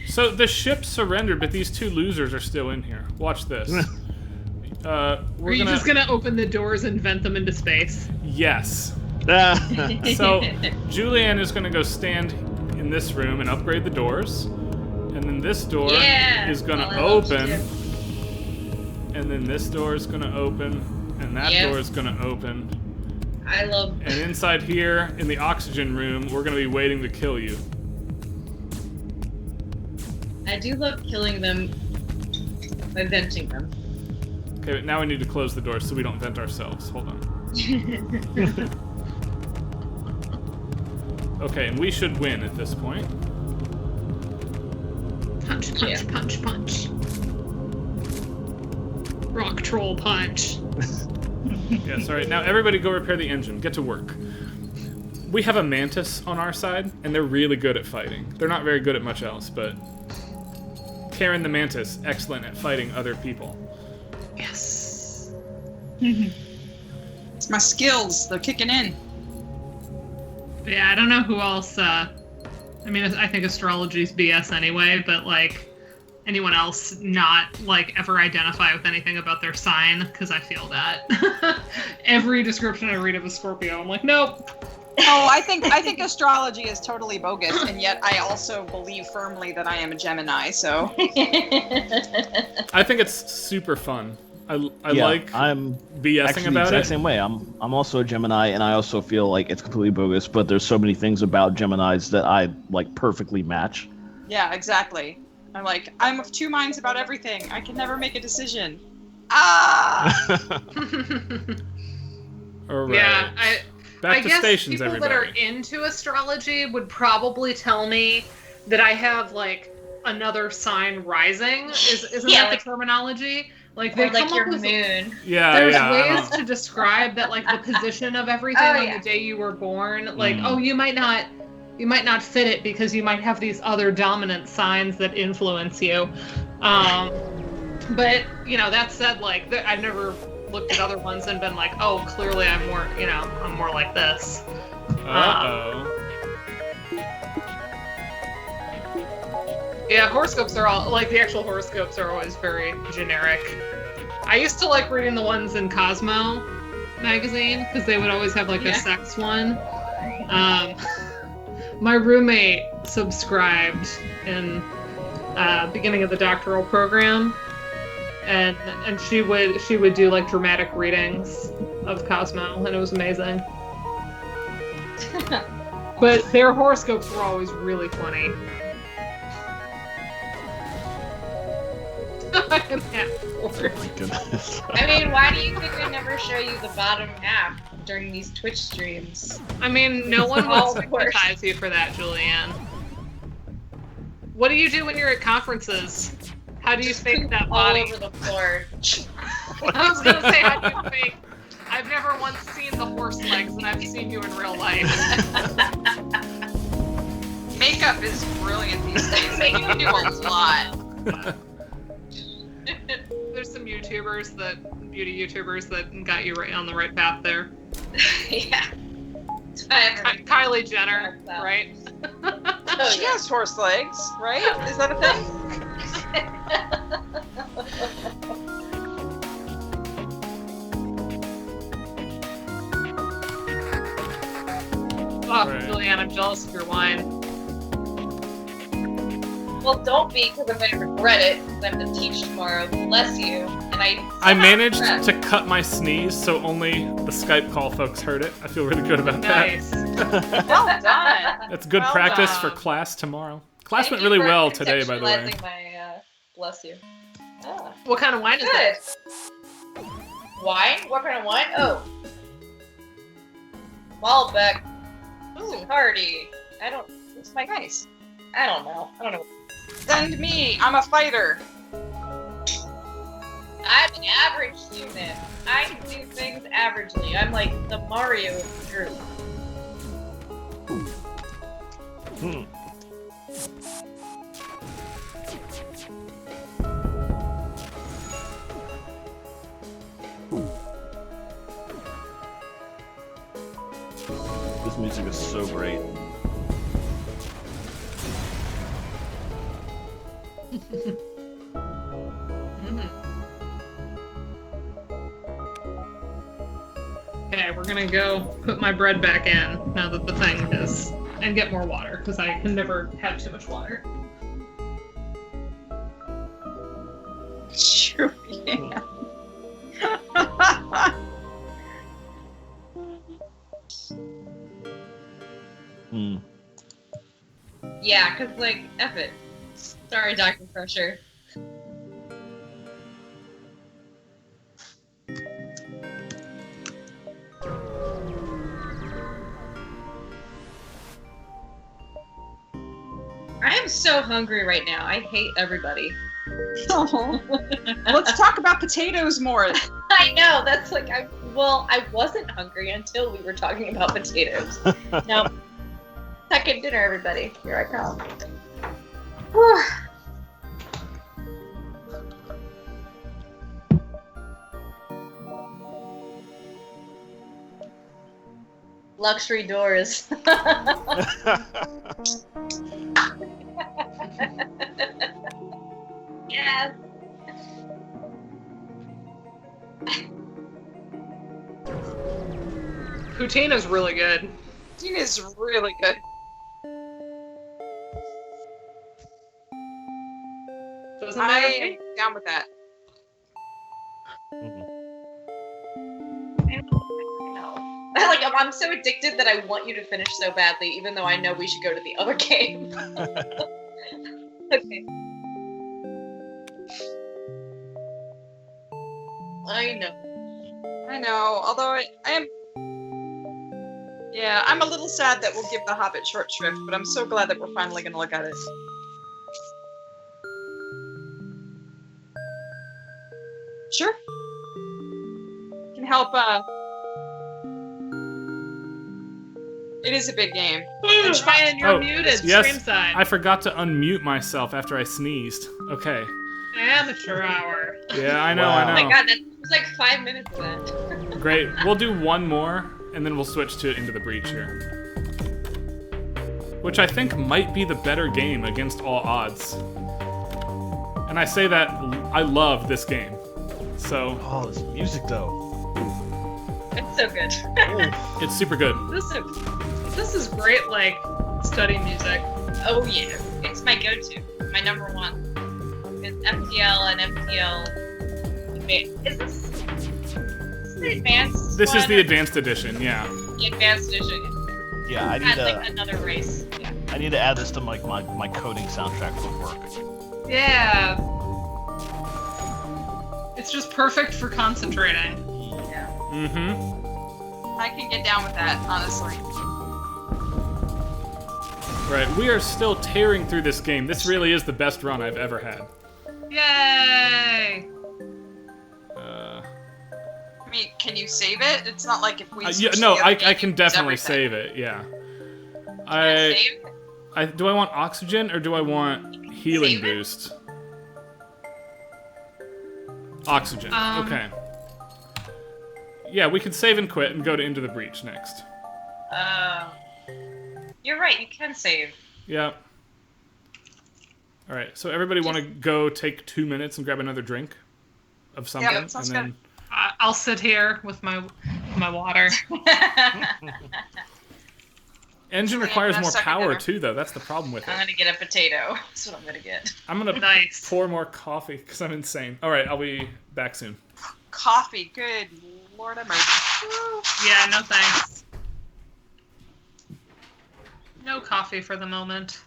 So the ship surrendered, but these two losers are still in here. Watch this. Are you just gonna open the doors and vent them into space? Yes. So Julianne is gonna go stand in this room and upgrade the doors. And then this door is gonna open. And then this door is gonna open. And that door is gonna open. I love. And inside here, in the oxygen room, we're gonna be waiting to kill you. I do love killing them by venting them. Okay, but now we need to close the door so we don't vent ourselves. Hold on. Okay, and we should win at this point. Punch, punch, punch, punch. Rock troll punch. Yes, alright, now everybody go repair the engine. Get to work. We have a mantis on our side, and they're really good at fighting. They're not very good at much else, but Karen the mantis, excellent at fighting other people. Yes. It's my skills. They're kicking in. Yeah, I don't know who else I mean, I think astrology's BS anyway, but like anyone else not like ever identify with anything about their sign, because I feel that. Every description I read of a Scorpio, I'm like, nope. Oh, I think astrology is totally bogus, and yet I also believe firmly that I am a Gemini. So I think it's super fun. I Yeah, like I'm BSing actually the about exact it. same way. I'm also a Gemini, and I also feel like it's completely bogus. But there's so many things about Geminis that I like perfectly match. yeah, exactly. I'm of two minds about everything. I can never make a decision. Ah! All right. Yeah, Back I to guess stations, people everybody. that are into astrology would probably tell me that I have like another sign rising. Isn't Yeah, that like- the terminology? Like they Or like come your up with moon. Yeah, there's yeah. ways to describe that, like the position of everything Oh, on yeah. the day you were born. Like, Mm. oh, you might not fit it because you might have these other dominant signs that influence you. But that said, like I've never looked at other ones and been like, oh, clearly I'm more like this. Uh-oh. Yeah, horoscopes are all like the actual horoscopes are always very generic. I used to like reading the ones in Cosmo magazine because they would always have like a Yeah. sex one. My roommate subscribed in beginning of the doctoral program, and she would do like dramatic readings of Cosmo, and it was amazing. But their horoscopes were always really funny. I am half bored. Oh my goodness. I mean, why do you think I never show you the bottom half during these Twitch streams? I mean, no one Oh, will of course. stigmatize you for that, Julianne. What do you do when you're at conferences? How do you fake that All body? over the floor. I was gonna say, how do you fake? I've never once seen the horse legs, and I've seen you in real life. Makeup is brilliant these days. They can do a lot. There's some beauty YouTubers that got you right on the right path there. Yeah. Kylie Jenner, That's right? Oh, She yeah. has horse legs, right? Is that a thing? Oh, Right. Julianne, I'm jealous of your wine. Well, don't be, because I'm going to regret it, because I have to teach tomorrow. Bless you. And I managed to cut my sneeze so only the Skype call folks heard it. I feel really good about Nice. Well done. that. That's good Well practice done. for class tomorrow. Class Thank went you really for well today, by the way. contextualizing My, bless you. Ah, What kind of wine is good. it? Wine? What kind of wine? Oh. Malbec. Ooh. Party. It's my Nice. I don't know. Send me. I'm a fighter. I'm an average human. I can do things averagely. I'm like the Mario of the group. Hmm. This music is so great. Okay, we're gonna go put my bread back in now that the thing is, and get more water because I can never have too much water. Sure. Yeah. Hmm. Yeah, cause like F it. Sorry, Dr. Crusher. I am so hungry right now. I hate everybody. Let's talk about potatoes more. I know, that's like, I wasn't hungry until we were talking about potatoes. Now, second dinner, everybody. Here I come. Whew. Luxury doors. Yes. Poutine is really good. Poutine is really good. Doesn't I matter. am down with that. Mhm. I know. Like I'm so addicted that I want you to finish so badly, even though I know we should go to the other game. Okay. I know. I know, although I am. Yeah, I'm a little sad that we'll give The Hobbit short shrift, but I'm so glad that we're finally going to look at it. Sure. Can help. It is a big game. Ooh, Ryan, you're Oh, muted. yes. Stream side. I forgot to unmute myself after I sneezed. Okay. Amateur hour. Yeah, I know, Wow. I Oh know. my god, that was like 5 minutes of that. Great. We'll do one more, and then we'll switch to Into the Breach here. Which I think might be the better game against all odds. And I say that I love this game. So, Oh, this music though. It's so good. it's super good. This is great, like, study music. Oh yeah, it's my go-to, my number one. It's FTL and FTL. Is this the advanced? This is one? the advanced edition, yeah. The advanced edition. Yeah, I need Add to. like another race. Yeah. I need to add this to my coding soundtrack for work. Yeah. It's just perfect for concentrating. Yeah. Mm-hmm. I can get down with that, honestly. Right, we are still tearing through this game. This really is the best run I've ever had. Yay! I mean, can you save it? It's not like if we. Yeah, switch no, to the other I game, can it's definitely everything. save it, yeah. Save? Do I want oxygen or do I want healing Save it? boost? Oxygen. Okay. Yeah, we could save and quit and go to Into the Breach next. You're right. You can save. Yeah. All right. So everybody want to go take 2 minutes and grab another drink of something, that sounds and then I'll sit here with my water. engine Yeah, requires I'm more second power dinner. too, though. That's the problem with it. I'm gonna get a potato. That's what I'm gonna get. I'm gonna Nice. pour more coffee because I'm insane. All right, I'll be back soon. Coffee, good Lord have mercy. Woo. Yeah, no thanks. No coffee for the moment.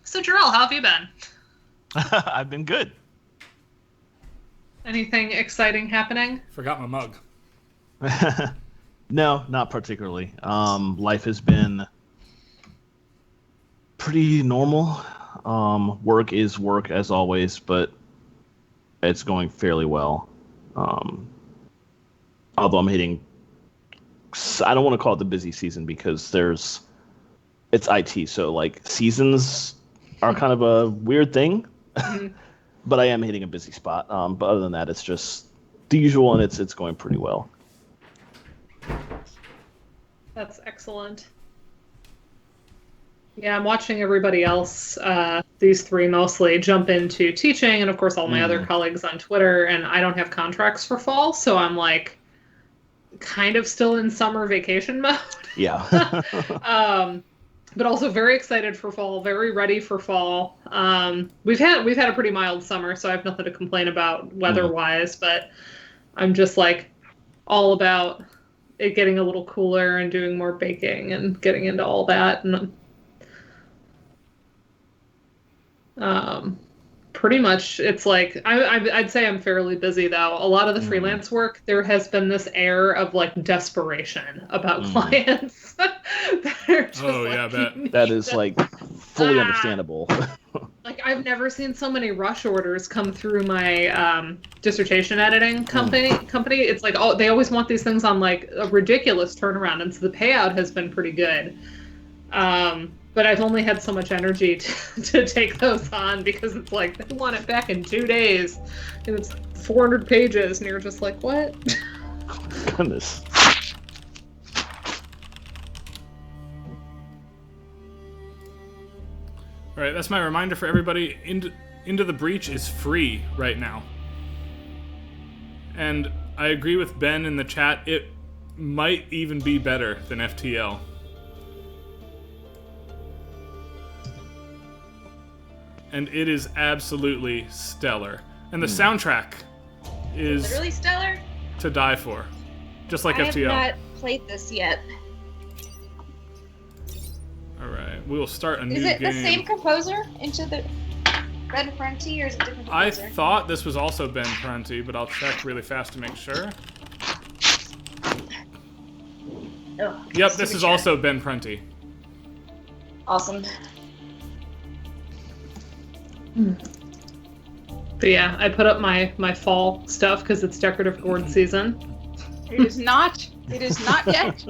So, Jarrell, how have you been? I've been good. Anything exciting happening? Forgot my mug. No, not particularly. Life has been pretty normal. Work is work as always, but it's going fairly well. Although I'm hitting, I don't want to call it the busy season because it's IT, so like seasons are kind of a weird thing. But I am hitting a busy spot. But other than that, it's just the usual, and it's going pretty well. That's excellent. Yeah, I'm watching everybody else, these three mostly, jump into teaching, and of course all my other colleagues on Twitter, and I don't have contracts for fall, so I'm like kind of still in summer vacation mode. Yeah. But also very excited for fall, very ready for fall. We've had a pretty mild summer, so I have nothing to complain about weather-wise, but I'm just like all about it getting a little cooler and doing more baking and getting into all that. And pretty much it's like I'd say I'm fairly busy though. A lot of the freelance work, there has been this air of like desperation about clients. That are just Yeah, I bet. That is like fully understandable. Like I've never seen so many rush orders come through my dissertation editing company. It's like they always want these things on like a ridiculous turnaround, and so the payout has been pretty good. But I've only had so much energy to take those on because it's like they want it back in 2 days, and it's 400 pages, and you're just like, what? Goodness. All right, that's my reminder for everybody. Into the Breach is free right now. And I agree with Ben in the chat. It might even be better than FTL. And it is absolutely stellar. And the soundtrack is Literally stellar. to die for. Just like I FTL. have not played this yet. Alright, we will start a new Is it game. the same composer? Into the Ben Prunty, or is it a different I composer? thought this was also Ben Prunty, but I'll check really fast to make sure. Oh, Yep, this is also Ben Prunty. awesome. But yeah, I put up my fall stuff because it's decorative board season. It is not. It is not yet.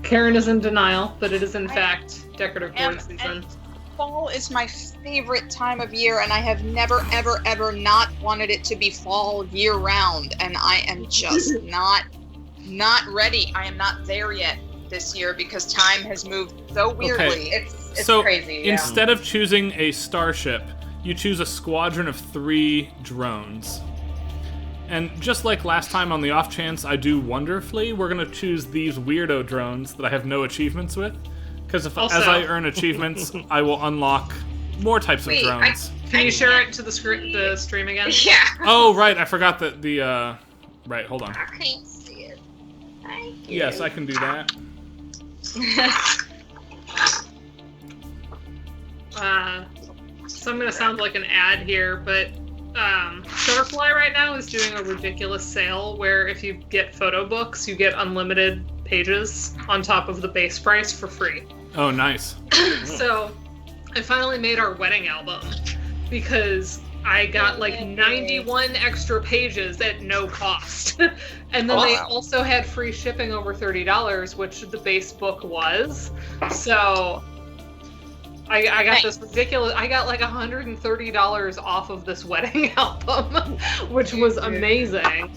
Karen is in denial, but it is in fact decorative Am- board season. and fall is my favorite time of year, and I have never, ever, ever not wanted it to be fall year round, and I am just not ready. I am not there yet this year because time has moved so weirdly. Okay. It's So, crazy. Yeah. instead of choosing a starship, you choose a squadron of 3 drones. And just like last time, on the off chance I do wonderfully, we're going to choose these weirdo drones that I have no achievements with. Because as I earn achievements, I will unlock more types Wait, of drones. Can you share it to the stream again? Yeah. Oh, right, I forgot that the, Right, hold on. I can't see it. Thank you. Yes, I can do that. So I'm gonna sound like an ad here, but Shutterfly right now is doing a ridiculous sale where if you get photo books, you get unlimited pages on top of the base price for free. Oh, nice. So I finally made our wedding album because I got like 91 extra pages at no cost. And then they also had free shipping over $30, which the base book was. So I got this ridiculous, I got like $130 off of this wedding album, which was amazing.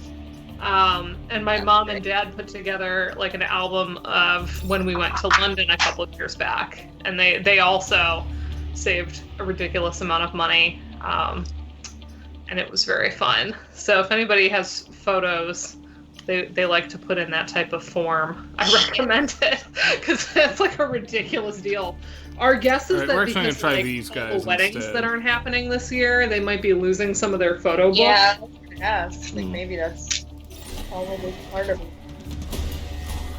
And my mom and dad put together like an album of when we went to London a couple of years back. And they also saved a ridiculous amount of money. And it was very fun. So if anybody has photos they like to put in that type of form, I recommend it because that's like a ridiculous deal. Our guess is Alright, that we're actually because gonna try like, these all the guys weddings instead. that aren't happening this year, they might be losing some of their photo books. Yeah, yes. Like maybe that's probably part of it.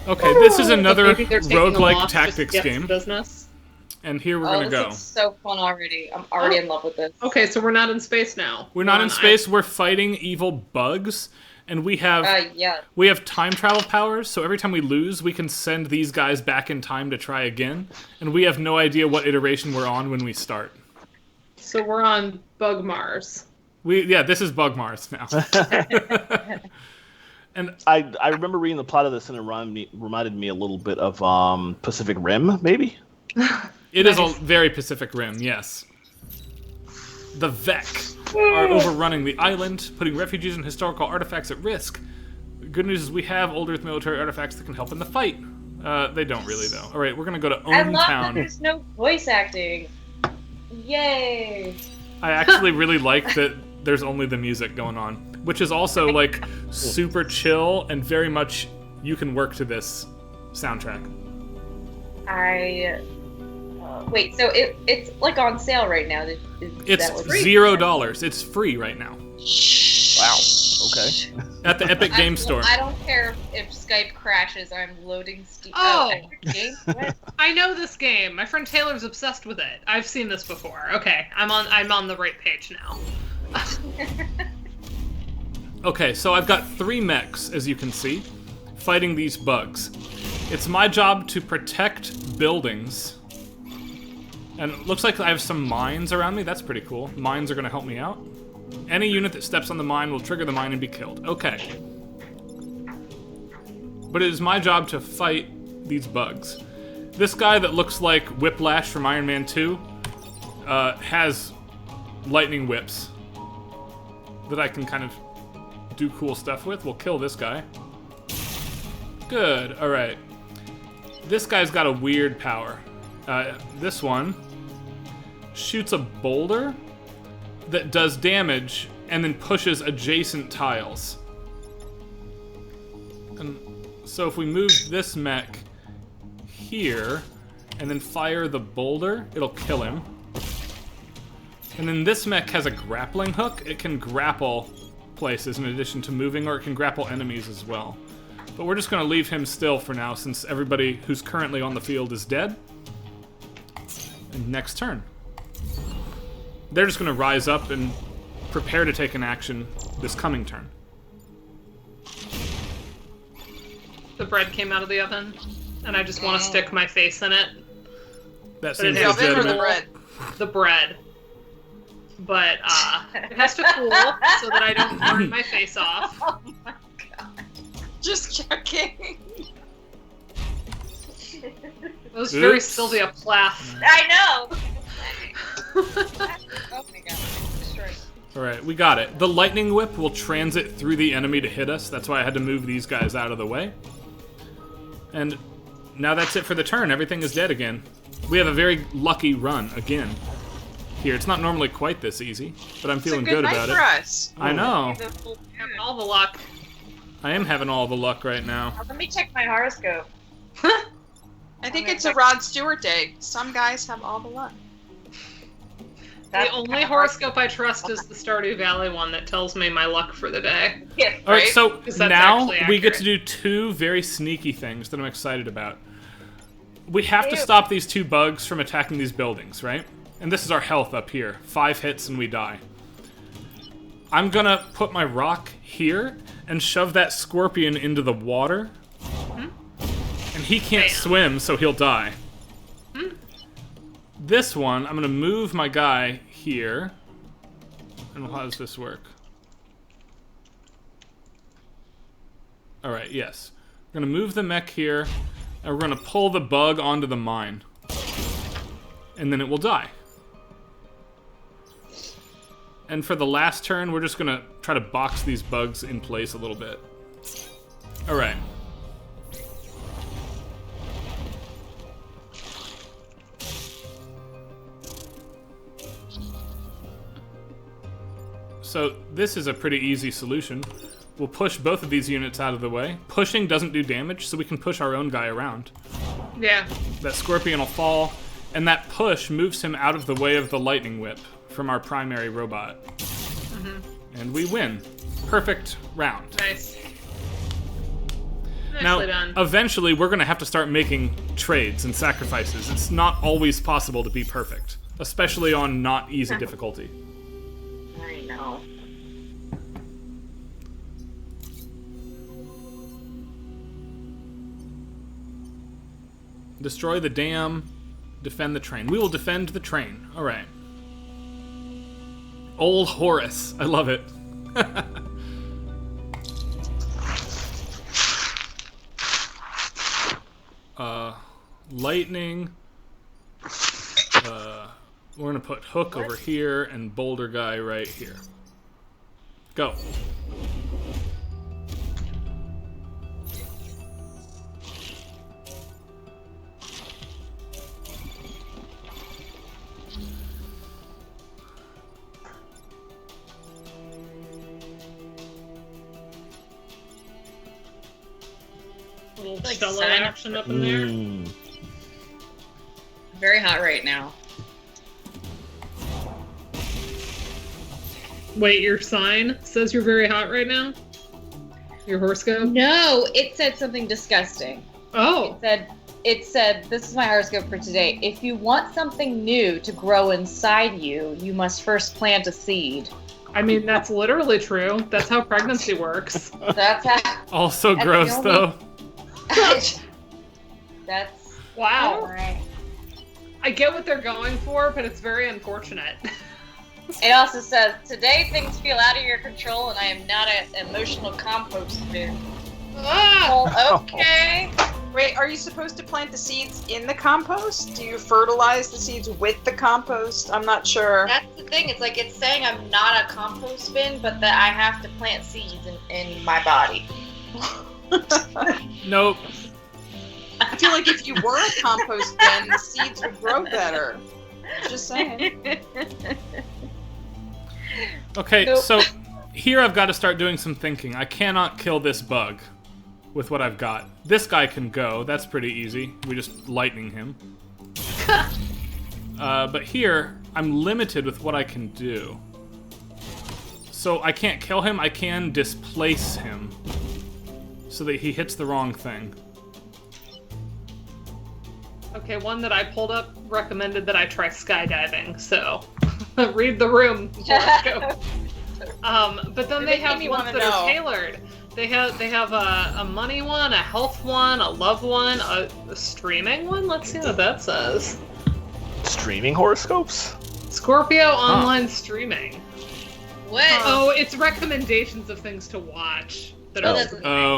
Okay, this is But another maybe they're taking a roguelike loss just to tactics get some game. business. And here we're Oh, gonna this go. looks so fun already. I'm already in love with this. Okay, so we're not in space now. We're not in on space, we're fighting evil bugs, and we have Yeah. we have time travel powers, so every time we lose, we can send these guys back in time to try again, and we have no idea what iteration we're on when we start. So we're on Bug Mars. This is Bug Mars now. And I remember reading the plot of this and it reminded me a little bit of Pacific Rim, maybe? it is a very Pacific Rim, yes. The Vec are overrunning the island, putting refugees and historical artifacts at risk. The good news is we have old Earth military artifacts that can help in the fight. They don't really, though. All right, we're going to go to I Ohm love that Town. there's no voice acting. Yay! I actually really like that there's only the music going on, which is also, like, super chill and very much you can work to this soundtrack. Wait, so it's like on sale right now. It's that was $0. It's free right now Wow. Okay. at the Epic Game Store. I don't care if Skype crashes. I'm loading Steam. Oh. Epic Game? What? I know this game. My friend Taylor's obsessed with it. I've seen this before. Okay, I'm on the right page now. Okay, so I've got 3 mechs, as you can see, fighting these bugs. It's my job to protect buildings. And it looks like I have some mines around me. That's pretty cool. Mines are going to help me out. Any unit that steps on the mine will trigger the mine and be killed. Okay. But it is my job to fight these bugs. This guy that looks like Whiplash from Iron Man 2 has lightning whips that I can kind of do cool stuff with. We'll kill this guy. Good, alright. This guy's got a weird power. This one shoots a boulder that does damage and then pushes adjacent tiles. And so if we move this mech here and then fire the boulder, it'll kill him. And then this mech has a grappling hook. It can grapple places in addition to moving, or it can grapple enemies as well. But we're just going to leave him still for now since everybody who's currently on the field is dead. And next turn. They're just going to rise up and prepare to take an action this coming turn. The bread came out of the oven, and I just want to stick my face in it. That But seems it has oven or the legitimate. bread? The bread. But it has to cool so that I don't burn my face off. Oh my god. Just checking. It was very Oops. Sylvia Plath. I know. Oh my god. Destroyed. Alright, we got it. The lightning whip will transit through the enemy to hit us. That's why I had to move these guys out of the way. And now that's it for the turn. Everything is dead again. We have a very lucky run again. Here, it's not normally quite this easy, but I'm It's a feeling good good night about for it. us. I know. Having all the luck. I am having all the luck right now. Let me check my horoscope. I think it's a Rod Stewart day. Some guys have all the luck. The only horoscope I trust is the Stardew Valley one that tells me my luck for the day. Yes. All right, Right? so Because that's now actually we get to accurate. do two very sneaky things that I'm excited about. We have to Ew. stop these two bugs from attacking these buildings, right? And this is our health up here. 5 hits and we die. I'm gonna put my rock here and shove that scorpion into the water. And he can't Bam. swim, so he'll die. This one, I'm gonna move my guy here. And how does this work? Alright, yes. We're gonna move the mech here, and we're gonna pull the bug onto the mine. And then it will die. And for the last turn, we're just gonna try to box these bugs in place a little bit. Alright. So this is a pretty easy solution. We'll push both of these units out of the way. Pushing doesn't do damage, so we can push our own guy around. Yeah. That scorpion will fall, and that push moves him out of the way of the lightning whip from our primary robot. And we win. Perfect round. Nice. Nicely Now, done. eventually, we're going to have to start making trades and sacrifices. It's not always possible to be perfect, especially on not easy difficulty. I know. Destroy the dam, defend the train. We will defend the train. All right. Old Horus. I love it. Lightning. We're gonna put Hook over here and Boulder Guy right here. Go. Little Like cello sign- action up in there. Mm. Very hot right now. Wait, your sign says you're very hot right now? Your horoscope? No, it said something disgusting. Oh. It said, this is my horoscope for today. If you want something new to grow inside you, you must first plant a seed. I mean, that's literally true. That's how pregnancy works. That's how. Also That's gross, the only- though. That's Wow. alright. I get what they're going for, but it's very unfortunate. It also says, today things feel out of your control and I am not an emotional compost bin. Ah! Well, okay. Wait, are you supposed to plant the seeds in the compost? Do you fertilize the seeds with the compost? I'm not sure. That's the thing. It's like it's saying I'm not a compost bin, but that I have to plant seeds in my body. Nope. I feel like if you were a compost bin, the seeds would grow better. Just saying. Okay, Nope. so here I've got to start doing some thinking. I cannot kill this bug with what I've got. This guy can go. That's pretty easy. We just lightning him. But here, I'm limited with what I can do. So I can't kill him. I can displace him so that he hits the wrong thing. Okay, one that I pulled up recommended that I try skydiving, so read the room. Horoscope. But then they have making me ones wanna that are know. tailored. They have a money one, a health one, a love one, a streaming one. Let's see what that says. Streaming horoscopes? Scorpio online streaming. What? Oh, it's recommendations of things to watch. That Oh, are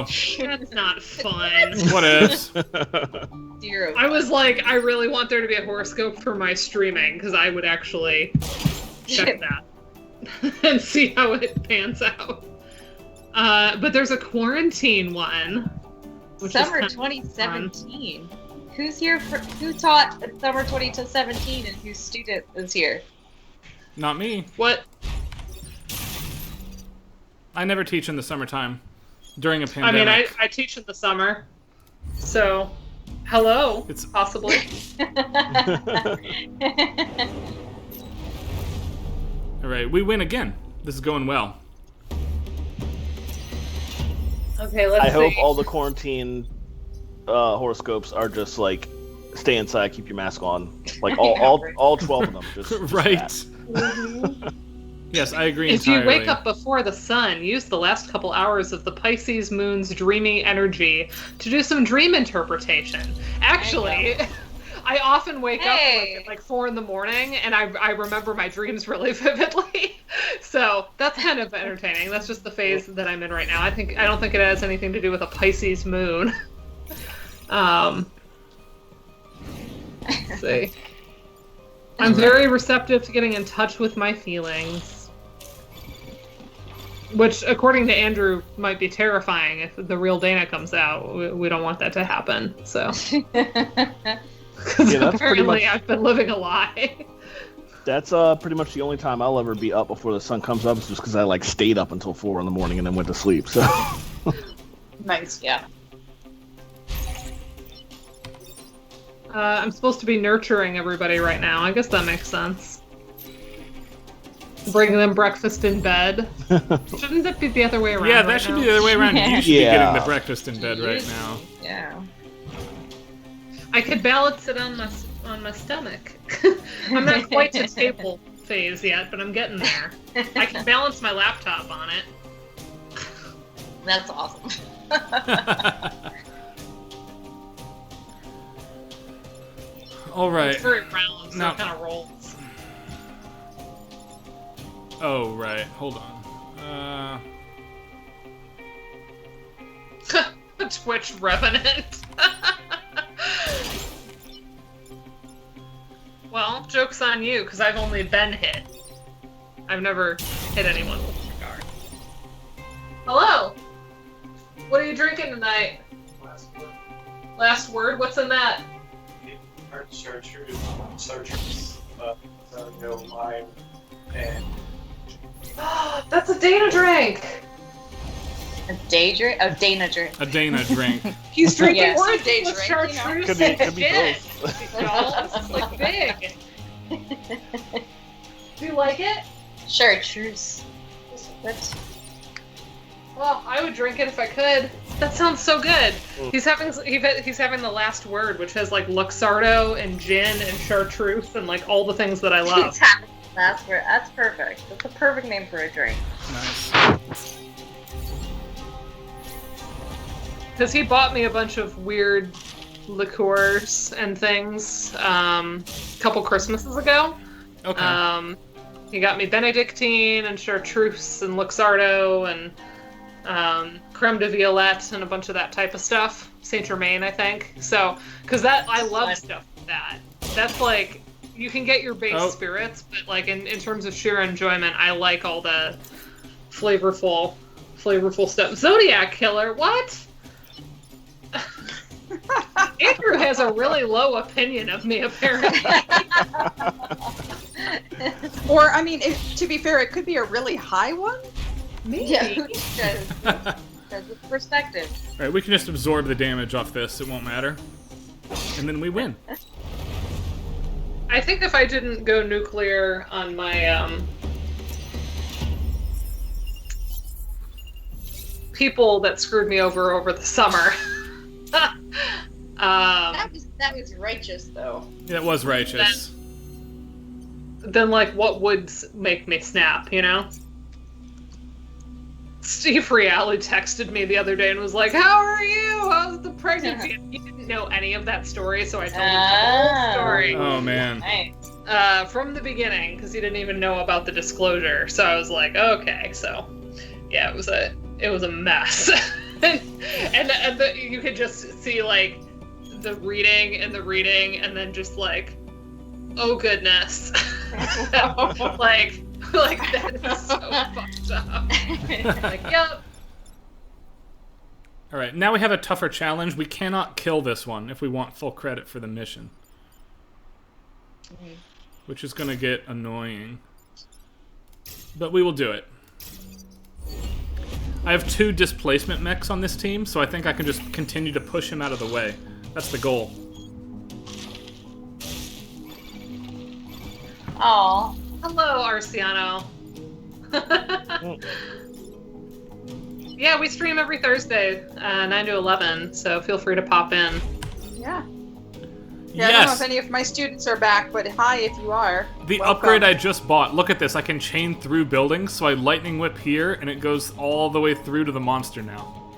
that's that's not fun. What ifs? Zero. I was like, I really want there to be a horoscope for my streaming because I would actually check that and see how it pans out. But there's a quarantine one. Which is Summer kind of 2017. Who's here for? Who taught at Summer 2017, and whose student is here? Not me. What? I never teach in the summertime. During a I pandemic. mean, I teach in the summer, so hello. It's- possibly. Alright, we win again. This is going well. Okay, let's I see. hope all the quarantine horoscopes are just like stay inside, keep your mask on. Like all 12 of them. Just Right. that. Yes, I agree If you entirely. wake up before the sun, use the last couple hours of the Pisces moon's dreamy energy to do some dream interpretation. Actually, I often wake Hey. up at like 4 in the morning, and I remember my dreams really vividly. So that's kind of entertaining. That's just the phase that I'm in right now. I don't think it has anything to do with a Pisces moon. Let's see. I'm very receptive to getting in touch with my feelings. Which, according to Andrew, might be terrifying if the real Dana comes out. We don't want that to happen, so. Because Yeah, that's pretty apparently much- I've been living a lie. That's pretty much the only time I'll ever be up before the sun comes up. Is just because I like stayed up until 4 in the morning and then went to sleep. So Nice. Yeah. I'm supposed to be nurturing everybody right now. I guess that makes sense. Bringing them breakfast in bed. Shouldn't that be the other way around? Yeah, that right should now? be the other way around. You should be Yeah. getting the breakfast in bed right now. Yeah. I could balance it on my stomach. I'm not quite to table phase yet, but I'm getting there. I can balance my laptop on it. That's awesome. All right. It's very round, so Now- it kind of rolls. Oh, right. Hold on. Twitch Revenant. Well, joke's on you, because I've only been hit. I've never hit anyone with regard. Hello! What are you drinking tonight? Last word? What's in that? Chartreuse, no lime, and That's a Dana drink! A day drink? A Dana drink. A Dana drink. He's drinking Yes. orange Day with drink, you know. chartreuse Could be- and could be gin. both. Y'all, this is like big. Do you like it? Chartreuse. What? Well, I would drink it if I could. That sounds so good. Mm. He's having the last word, which has like Luxardo and gin and chartreuse and like all the things that I love. That's perfect. That's a perfect name for a drink. Nice. Because he bought me a bunch of weird liqueurs and things a couple Christmases ago. Okay. He got me Benedictine and chartreuse and Luxardo and creme de violette and a bunch of that type of stuff. Saint Germain, I think. So, because I love stuff like that. That's like, you can get your base spirits, but like in terms of sheer enjoyment, I like all the flavorful stuff. Zodiac Killer, what? Andrew has a really low opinion of me, apparently. Or, I mean, to be fair, it could be a really high one. Maybe. Yeah, that's with perspective. Alright, we can just absorb the damage off this, it won't matter. And then we win. I think if I didn't go nuclear on my people that screwed me over the summer. That was righteous, though. Yeah, it was righteous. Then, like, what would make me snap, you know? Steve Reale texted me the other day and was like, "How are you? How's the pregnancy?" And he didn't know any of that story, so I told him the whole story. Oh, man. Nice. From the beginning, because he didn't even know about the disclosure. So I was like, okay, so yeah, it was a mess. and you could just see like the reading, and then just like, oh goodness, like that is so fucked up. Like, yep. Alright, now we have a tougher challenge. We cannot kill this one if we want full credit for the mission. Which is going to get annoying. But we will do it. I have 2 displacement mechs on this team, so I think I can just continue to push him out of the way. That's the goal. Aw. Hello, Arciano. Yeah, we stream every Thursday, 9 to 11, so feel free to pop in. Yeah. Yeah, I don't know if any of my students are back, but hi if you are. The Welcome. upgrade I just bought, look at this, I can chain through buildings, so I lightning whip here, and it goes all the way through to the monster now.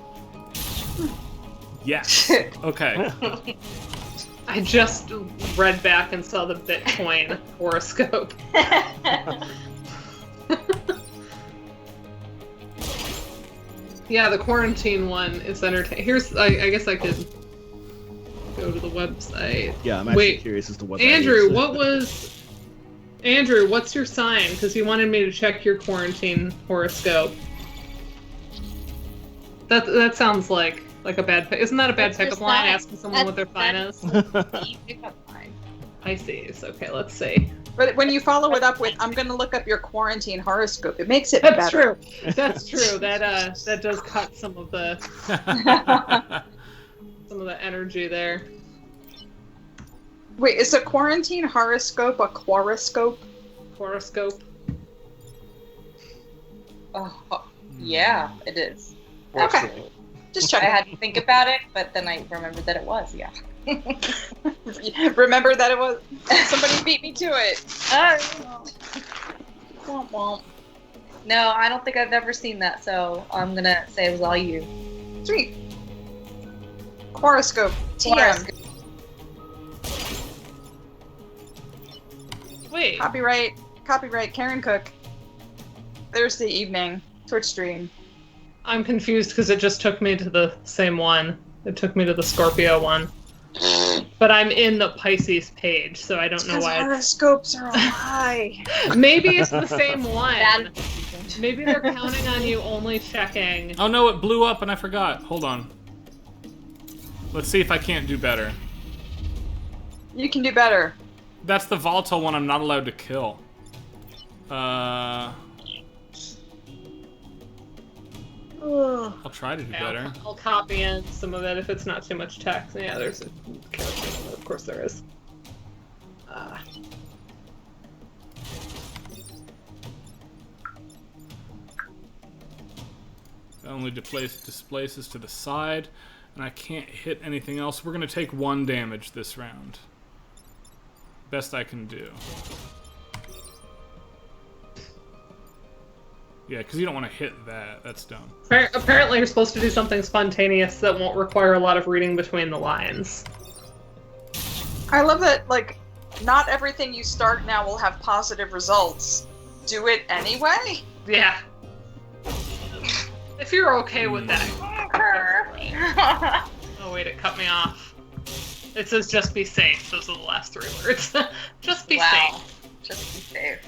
Yes. Okay. I just read back and saw the Bitcoin horoscope. Yeah, the quarantine one is entertaining. Here's, I guess I could go to the website. Yeah, I'm actually curious as to what Andrew, that is. Andrew, what's your sign? Because you wanted me to check your quarantine horoscope. That sounds like a bad. Isn't that a bad pickup line? Asking someone what their sign is. The pickup line. Pisces. Okay, let's see. But when you follow it up with, I'm going to look up your quarantine horoscope, it makes it That's better. true. That's true. That does cut some of the energy there. Wait, is a quarantine horoscope a quaroscope? Horoscope. Oh, yeah, it is. Okay. Just I checking. had to think about it, but then I remembered that it was, yeah. Remember that it was. Somebody beat me to it. Womp womp. No, I don't think I've ever seen that, so I'm gonna say it was all you. Sweet. Horoscope. TM. Wait. Copyright Karen Cook. Thursday evening. Twitch stream. I'm confused because it just took me to the same one. It took me to the Scorpio one. But I'm in the Pisces page, so I don't know why. Horoscopes are a lie. Maybe it's the same one. Maybe they're counting on you only checking. Oh no, it blew up and I forgot. Hold on. Let's see if I can't do better. You can do better. That's the volatile one I'm not allowed to kill. I'll try to do better. I'll copy in some of it if it's not too much text. Yeah, there's a character. Of course there is. That only displaces to the side, and I can't hit anything else. We're going to take 1 damage this round. Best I can do. Yeah, because you don't want to hit that. That's dumb. Apparently you're supposed to do something spontaneous that won't require a lot of reading between the lines. I love that, like, not everything you start now will have positive results. Do it anyway? Yeah. If you're okay with that. Oh wait, it cut me off. It says just be safe. Those are the last 3 words. Just be safe. Just be safe.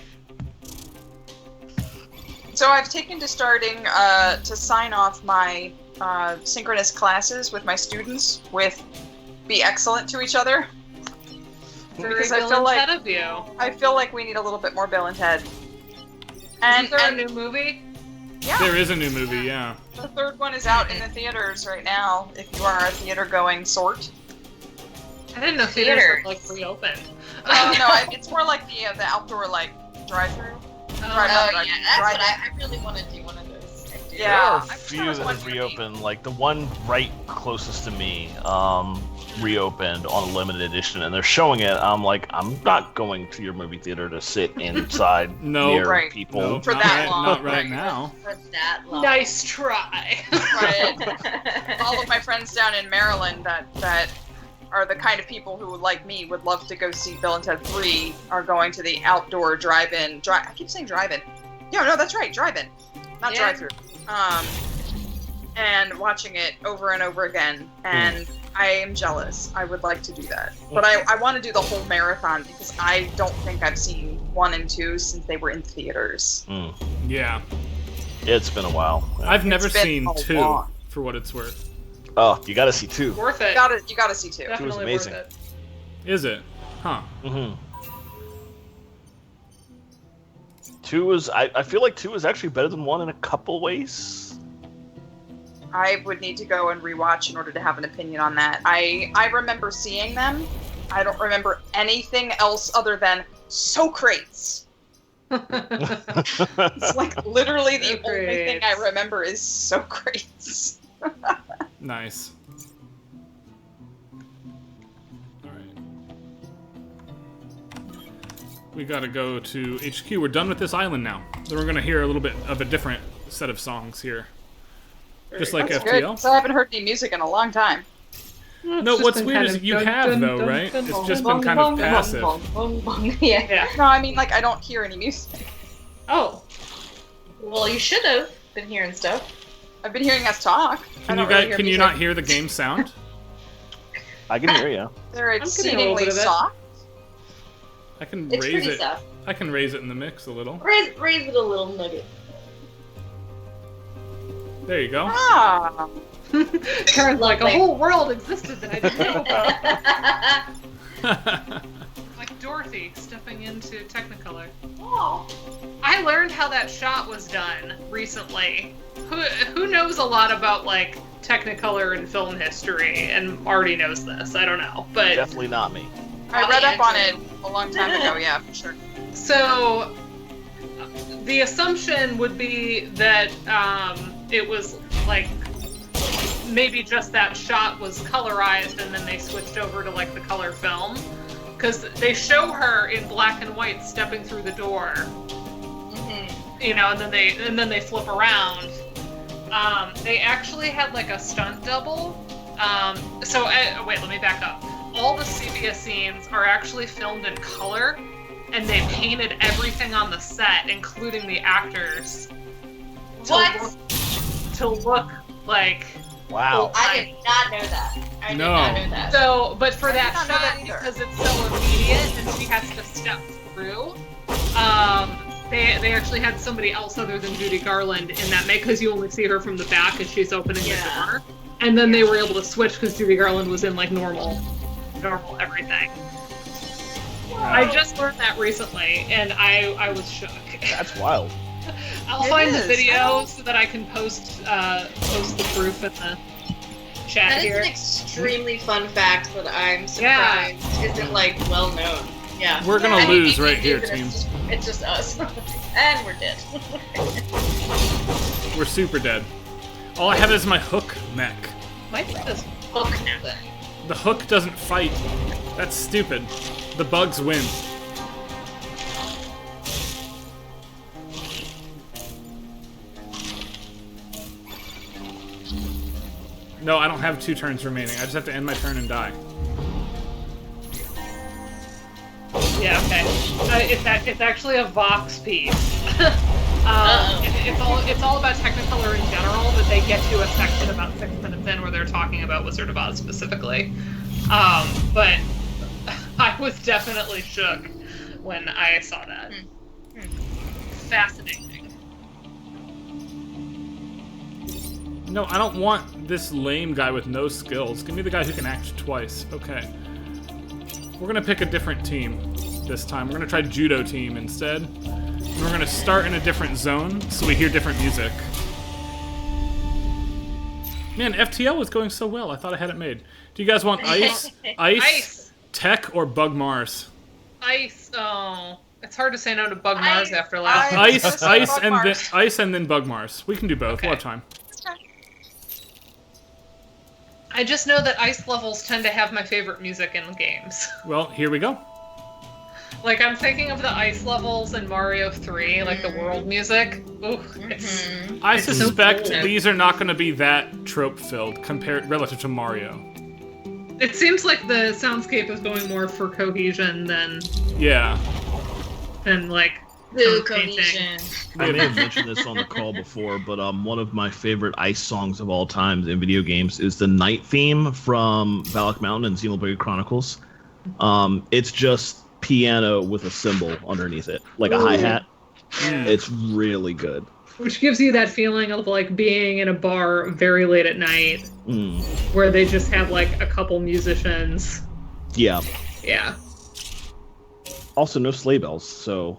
So I've taken to starting to sign off my synchronous classes with my students with be excellent to each other. Very Because I Bill feel and like- Ted of you. I feel like we need a little bit more Bill and Ted. Is there a new movie? Yeah, There is a new movie, yeah. the third one is out in the theaters right now. If you are a theater-going sort. I didn't know theaters were like reopened. No, it's more like the outdoor like drive-through. Drive Oh up, yeah, that's drive what I really want to do one of those. Yeah, There are a I'm sure few there's that one have near me. reopened. Like the one right closest to me, reopened on a limited edition, and they're showing it. I'm like, I'm not going to your movie theater to sit inside No. near Right. people. No, For not that right, long. Not right now. For that long. Nice try. Right. All of my friends down in Maryland that are the kind of people who, like me, would love to go see Bill and Ted 3 are going to the outdoor drive-in. I keep saying drive-in. Yeah, no, that's right, drive-in, not Yeah. drive-through. And watching it over and over again, and I am jealous. I would like to do that, but I want to do the whole marathon because I don't think I've seen 1 and 2 since they were in theaters. Yeah. It's been a while. I've never been seen a 2, lot. for what it's worth. Oh, you gotta see 2. Worth it. You gotta see 2. Definitely amazing. worth it. Is it? Huh. 2 is. I feel like 2 is actually better than 1 in a couple ways. I would need to go and rewatch in order to have an opinion on that. I remember seeing them. I don't remember anything else other than Socrates. It's like literally the only thing I remember is Socrates. Nice. Alright. We gotta go to HQ. We're done with this island now. Then we're gonna hear a little bit of a different set of songs here. Just like That's FTL. good. So I haven't heard any music in a long time. No, what's weird is you have, though, right? It's just been kind of passive. Yeah. No, I mean, like, I don't hear any music. Oh. Well, you should have been hearing stuff. I've been hearing us talk. Can you guys? Can you not hear the game sound? I can hear you. They're getting a little exceedingly bit of it. soft. I can It's raise pretty it. soft. I can raise it in the mix a little. Raise it a little nugget. There you go. Ah. Karen's like, a Lovely. whole world existed that I didn't know about. Like Dorothy stepping into Technicolor. Oh. I learned how that shot was done recently. Who knows a lot about like Technicolor and film history and already knows this? I don't know, but Definitely not me. I read up on it a long time ago, yeah, for sure. so the assumption would be that it was like maybe just that shot was colorized and then they switched over to like the color film because they show her in black and white stepping through the door, you know, and then they flip around. They actually had like a stunt double. Wait, let me back up. All the sepia scenes are actually filmed in color, and they painted everything on the set, including the actors, to look like. Wow. I did not know that. I did No. not know that. So, but for I that did not know that shot, either. because it's so immediate and she has to step through, they actually had somebody else other than Judy Garland in that make because you only see her from the back as she's opening the door, and then they were able to switch because Judy Garland was in like normal everything. I just learned that recently, and I was shook. That's wild. I'll It find the is. video so that I can post the proof in the chat That is here. an extremely fun fact that I'm surprised isn't like well known. Yeah. We're gonna I mean, lose we right do, here, but team. It's just us. And we're dead. We're super dead. All I have is my hook mech. Might be this Hook. The hook doesn't fight. That's stupid. The bugs win. No, I don't have 2 turns remaining. I just have to end my turn and die. Yeah, okay. It's actually a Vox piece. It's all about Technicolor in general, but they get to a section about 6 minutes in where they're talking about Wizard of Oz specifically. But I was definitely shook when I saw that. Fascinating. No, I don't want this lame guy with no skills. Give me the guy who can act twice. Okay. We're gonna pick a different team this time. We're gonna try judo team instead. And we're gonna start in a different zone so we hear different music. Man, FTL was going so well. I thought I had it made. Do you guys want ice, tech, or Bug Mars? Ice. Oh, it's hard to say no to Bug Mars after last. Ice, and then Bug Mars. We can do both. Okay. We'll have time. I just know that ice levels tend to have my favorite music in games. Well, here we go. Like, I'm thinking of the ice levels in Mario 3, like the world music. Ooh, I it's suspect so cool. these are not going to be that trope-filled compared relative to Mario. It seems like the soundscape is going more for cohesion than like Blue painting. cohesion. I may have mentioned this on the call before, but one of my favorite ice songs of all time in video games is the night theme from Valak Mountain and Xenoblade Chronicles. It's just piano with a cymbal underneath it, like a hi-hat. It's really good. Which gives you that feeling of like being in a bar very late at night, where they just have like a couple musicians. Yeah. Yeah. Also, no sleigh bells, so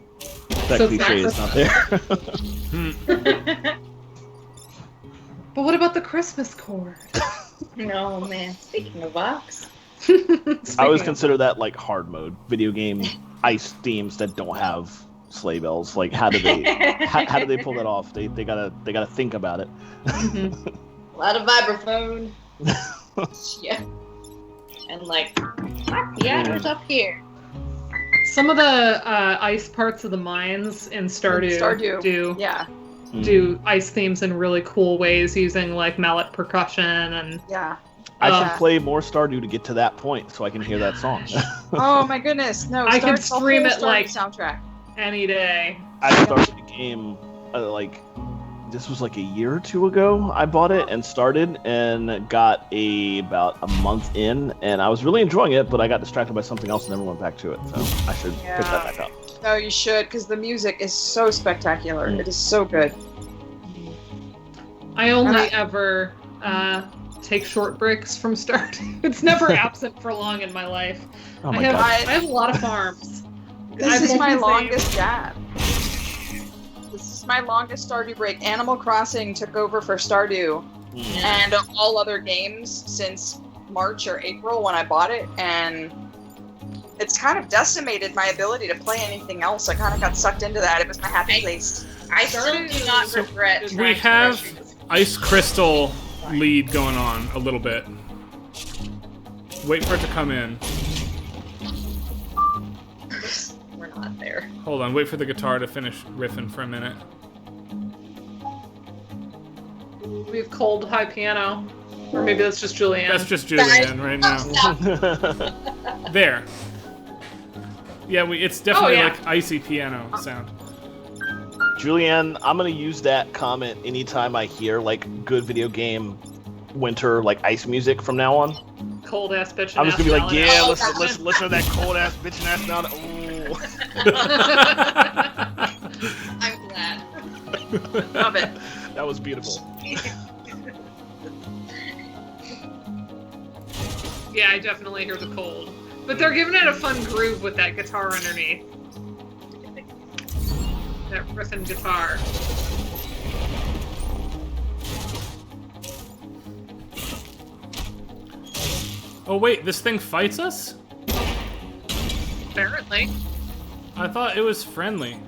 that cliche is not there. But what about the Christmas chord? No, man. Speaking of Vox. I always consider that like hard mode video game ice themes that don't have sleigh bells. Like, how do they how do they pull that off? They gotta think about it. A lot of vibraphone. Yeah. And like, piano's up here. Some of the ice parts of the mines in Stardew do ice themes in really cool ways using like mallet percussion and I should play more Stardew to get to that point so I can hear that song. Oh my goodness, no! I can stream it like soundtrack any day. I started the game this was like a year or two ago. I bought it and started and got about a month in, and I was really enjoying it, but I got distracted by something else and never went back to it. So I should pick that back up. No, you should, because the music is so spectacular. It is so good. I only ever take short breaks from Stardew. It's never absent for long in my life. Oh I my God. have a lot of farms. This is my longest gap. This is my longest Stardew break. Animal Crossing took over for Stardew and all other games since March or April when I bought it, and it's kind of decimated my ability to play anything else. I kind of got sucked into that. It was my happy place. I still do not regret. We have Ice Crystal lead going on a little bit. Wait for it to come in. We're not there. Hold on, wait for the guitar to finish riffing for a minute. We have cold high piano. Or maybe that's just Julianne. That's just Julianne right now. There. Yeah, it's definitely like icy piano sound. Julianne, I'm gonna use that comment anytime I hear like good video game winter like ice music from now on. Cold ass bitch. I'm just gonna be like, yeah, listen to that cold ass bitchin' ass sound. Ooh. I'm glad. Love it. That was beautiful. Yeah, I definitely hear the cold. But they're giving it a fun groove with that guitar underneath. That riffing guitar. Oh wait, this thing fights us? Apparently. I thought it was friendly.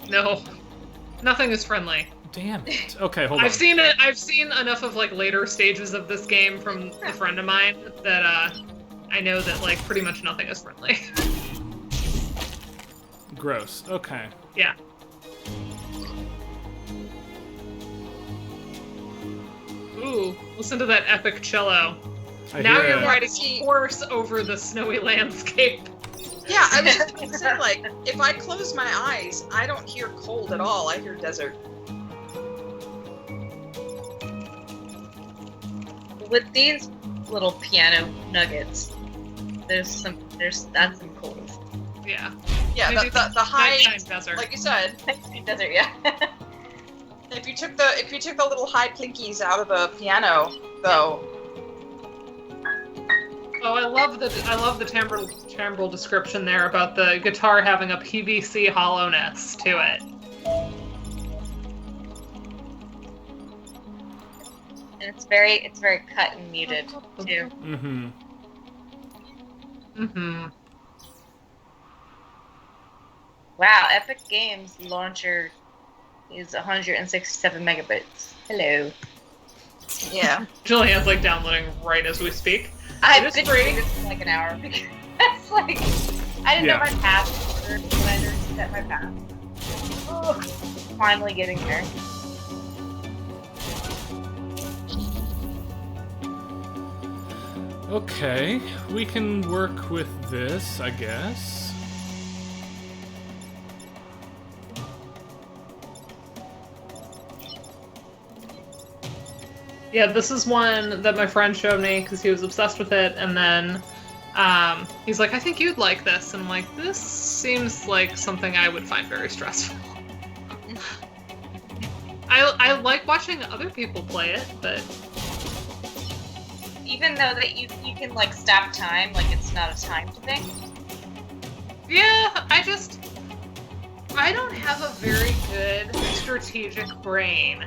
No. Nothing is friendly. Damn it. Okay, hold on. I've seen enough of like later stages of this game from a friend of mine that I know that like pretty much nothing is friendly. Gross. Okay. Yeah. Ooh, listen to that epic cello. Now you're riding a horse over the snowy landscape. Yeah, I was just gonna say, like, if I close my eyes, I don't hear cold at all. I hear desert. With these little piano nuggets, that's some cold. Yeah. Yeah, Maybe the high nighttime desert. like you said. Desert, yeah. If you took the little high plinkies out of the piano, though. Oh, I love the timbral description there about the guitar having a PVC hollowness to it. And it's very cut and muted too. Mm-hmm. Mm-hmm. Wow, Epic Games launcher is 167 megabytes. Hello. Yeah. Julianne's like downloading right as we speak. I've been doing this for like an hour because that's like I didn't know my password when I reset my pass. Oh, finally getting there. Okay, we can work with this, I guess. Yeah, this is one that my friend showed me because he was obsessed with it, and then he's like, I think you'd like this, and I'm like, this seems like something I would find very stressful. I like watching other people play it, but even though that you can like stop time, like it's not a timed thing. yeah, I don't have a very good strategic brain.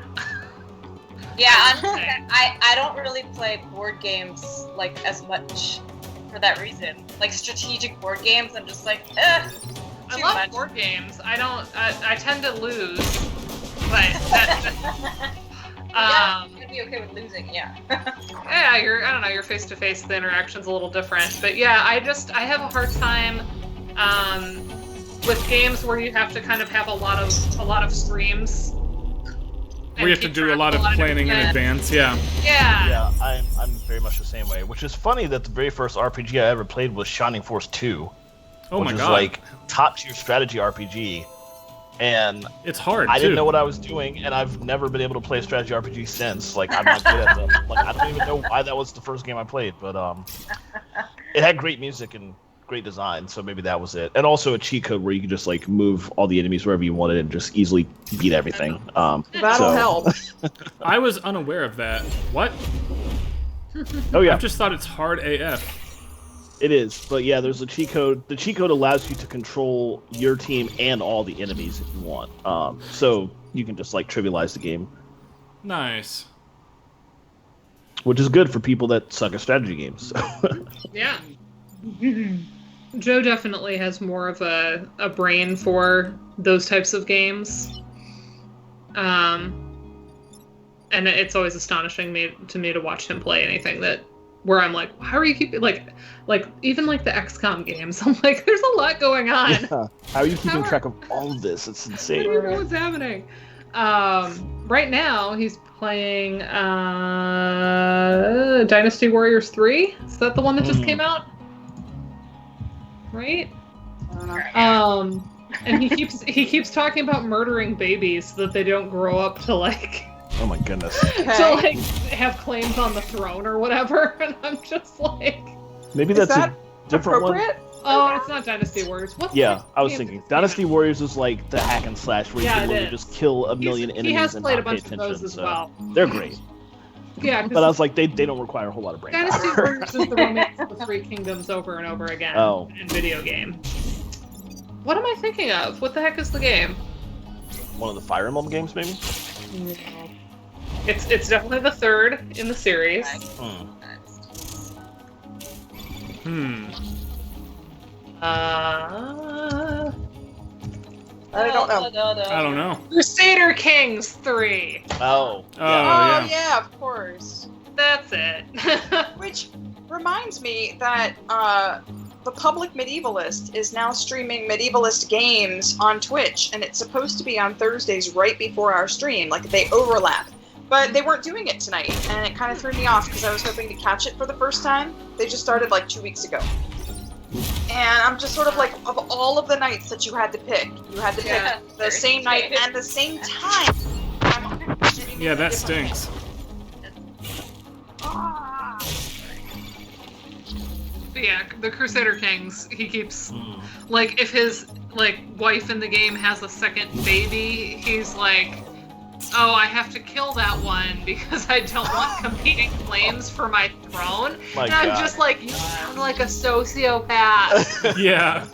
Yeah, I don't really play board games like as much for that reason. Like strategic board games, I'm just like, I too love much. board games. I tend to lose, but that, You gotta be okay with losing, yeah. yeah, I don't know, your face-to-face, the interaction's a little different. But yeah, I have a hard time with games where you have to kind of have a lot of streams. We have to do a lot of planning in advance, yeah. Yeah. Yeah, I'm very much the same way. Which is funny that the very first RPG I ever played was Shining Force 2. Oh my which god. is like top-tier strategy RPG. And it's hard, I too. didn't know what I was doing, and I've never been able to play a strategy RPG since. Like, I'm not good at them. Like, I don't even know why that was the first game I played, but it had great music and great design, so maybe that was it. And also a cheat code where you could just like move all the enemies wherever you wanted and just easily beat everything. That'll help. I was unaware of that. What? Oh yeah, I just thought it's hard AF. it is. But yeah, there's a cheat code. The cheat code allows you to control your team and all the enemies if you want. So you can just like trivialize the game, Nice. which is good for people that suck at strategy games. Yeah. Joe definitely has more of a brain for those types of games. And it's always astonishing to me to watch him play anything where I'm like, how are you keeping like even like the XCOM games? I'm like, there's a lot going on. Yeah. How are you keeping track of all of this? It's I insane. don't know what's happening. Right now he's playing Dynasty Warriors 3. Is that the one that just came out? Right? And he keeps talking about murdering babies so that they don't grow up to like Oh my goodness. to like have claims on the throne or whatever. And I'm just like, Maybe Is that's that a different one. appropriate? oh, it's not Dynasty Warriors. What's Yeah, the I was game thinking that's Dynasty Warriors is like the hack and slash where you Yeah, can it literally is. just kill a million He enemies has and played a not pay bunch of attention. those as So well. they're great. Yeah, But I was like, they don't require a whole lot of brain Dynasty power. Warriors is the romance of the Three Kingdoms over and over again Oh. in video game. What am I thinking of? What the heck is the game? One of the Fire Emblem games, maybe? It's definitely the third in the series. Hmm. I don't know. I don't know. Crusader Kings 3. Oh. Oh, Oh yeah. yeah, of course. That's it. Which reminds me that the Public Medievalist is now streaming medievalist games on Twitch, and it's supposed to be on Thursdays right before our stream. Like they overlap, but they weren't doing it tonight, and it kind of threw me off because I was hoping to catch it for the first time. They just started like 2 weeks ago, and I'm just sort of like, of all of the nights that you had to pick the same night and the same time. Yeah, that stinks. But yeah, the Crusader Kings, he keeps, like, if his, like, wife in the game has a second baby, he's like, oh, I have to kill that one because I don't want competing claims for my throne. My and I'm God. just like, you sound like a sociopath. Yeah.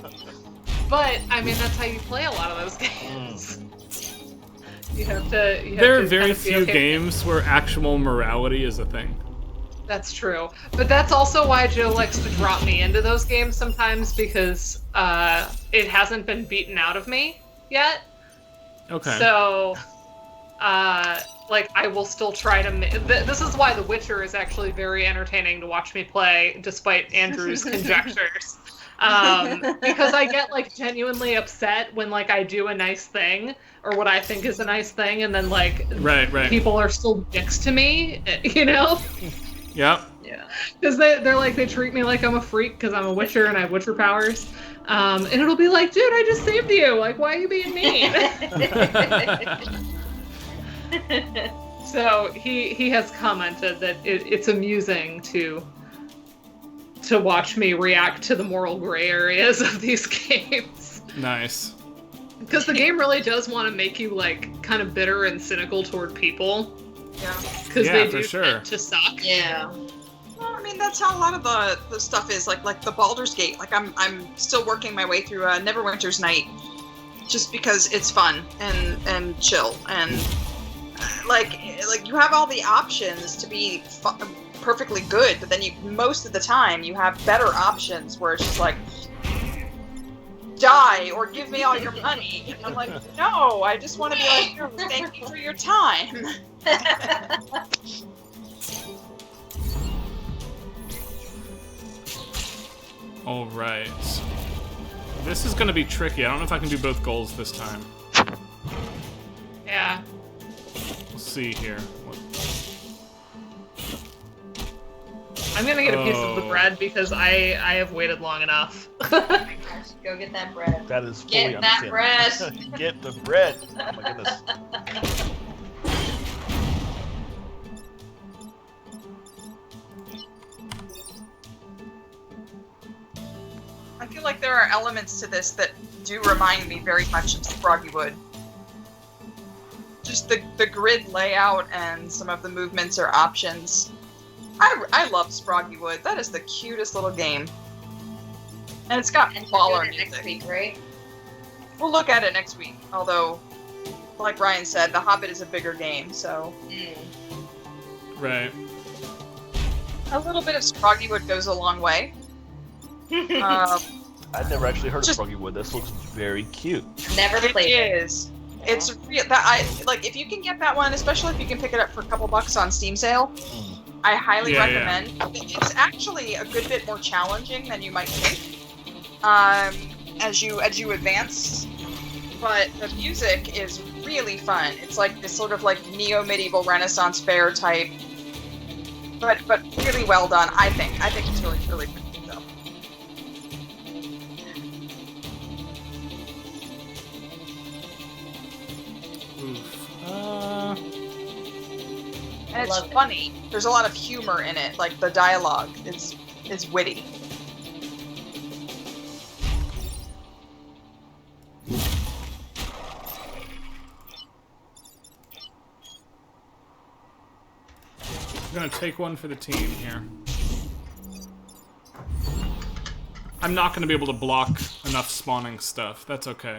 But I mean, that's how you play a lot of those games. You have to. There are to very kind of be few okay. games where actual morality is a thing. That's true, but that's also why Joe likes to drop me into those games sometimes because it hasn't been beaten out of me yet. Okay. So, like, I will still try to. This is why The Witcher is actually very entertaining to watch me play, despite Andrew's conjectures. Because I get like genuinely upset when like I do a nice thing or what I think is a nice thing, and then like Right. people are still dicks to me, you know? Yep. Yeah. Because they're like, they treat me like I'm a freak because I'm a Witcher and I have Witcher powers. And it'll be like, dude, I just saved you. Like, why are you being mean? So he has commented that it's amusing to watch me react to the moral gray areas of these games. Nice. Because the game really does want to make you like kind of bitter and cynical toward people. Yeah. Because Yeah, they for do sure. tend to suck. Yeah. Well, I mean, that's how a lot of the stuff is. Like the Baldur's Gate. Like I'm still working my way through Neverwinter's Night, just because it's fun and chill and like you have all the options to be perfectly good, but then most of the time you have better options where it's just like die or give me all your money. And I'm like, no, I just want to be like, "Oh, thank you for your time." All right. This is going to be tricky. I don't know if I can do both goals this time. Yeah. We'll see here. I'm gonna get a piece of the Oh. bread because I have waited long enough. I should go get that bread. That is fully Get that understandable. Get the bread. Oh my goodness. I feel like there are elements to this that do remind me very much of Sproggywood. Just the grid layout and some of the movements or options. I love Sproggywood. That is the cutest little game. And it's got And we're baller doing it next music. week, right? We'll look at it next week. Although, like Ryan said, The Hobbit is a bigger game, so Right. a little bit of Sproggywood goes a long way. I'd never actually heard Just- of Sproggywood. This looks very cute. Never It played it. is. It's real. That I like. If you can get that one, especially if you can pick it up for a couple bucks on Steam sale, I highly Yeah, yeah. recommend. It's actually a good bit more challenging than you might think. As you advance, but the music is really fun. It's like this sort of like neo-medieval Renaissance fair type, but really well done. I think it's really really good. So. Oof. And it's Love it. funny. There's a lot of humor in it. Like the dialogue is witty. I'm gonna take one for the team here. I'm not gonna be able to block enough spawning stuff. That's okay.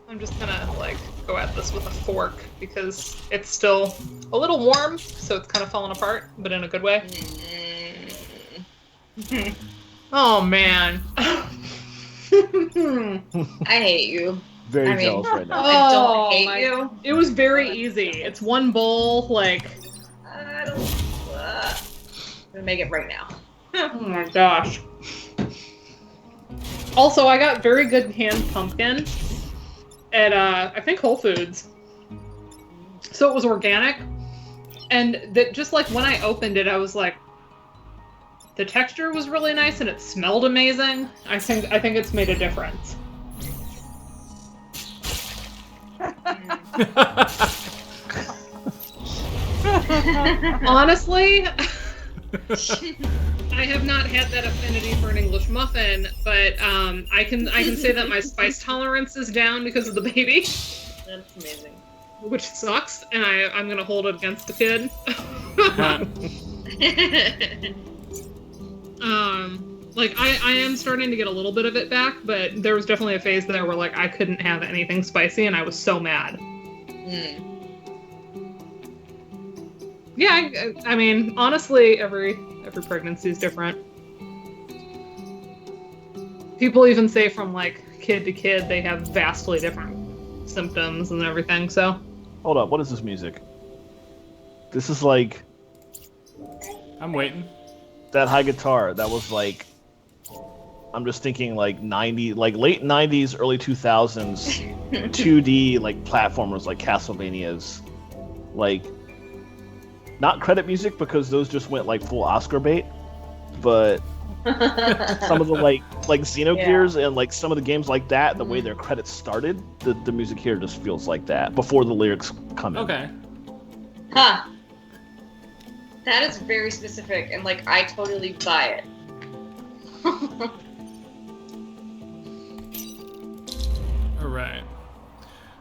I'm just gonna like go at this with a fork because it's still a little warm, so it's kind of falling apart, but in a good way. Oh man. I hate you. Very I mean- jealous right now. I Oh, don't hate my- you. It was very easy. It's one bowl, like, I don't. I'm gonna make it right now. oh my gosh. Also, I got very good canned pumpkin at I think Whole Foods. So it was organic, and that just like when I opened it, I was like, the texture was really nice and it smelled amazing. I think it's made a difference. Honestly, I have not had that affinity for an English muffin, but I can say that my spice tolerance is down because of the baby. That's amazing. which sucks, and I'm gonna hold it against the kid. Like I am starting to get a little bit of it back, but there was definitely a phase there where like I couldn't have anything spicy, and I was so mad. Yeah, I mean, honestly, every pregnancy is different. People even say from like kid to kid they have vastly different symptoms and everything. So. Hold up, what is this music? This is like. I'm waiting. That high guitar. That was like. I'm just thinking like late 90s, early 2000s, 2D like platformers like Castlevanias, like not credit music because those just went like full Oscar bait, but some of the like Xenogears and like some of the games like that, the way their credits started, the music here just feels like that before the lyrics come in. Okay. Huh. That is very specific, and like I totally buy it. All right.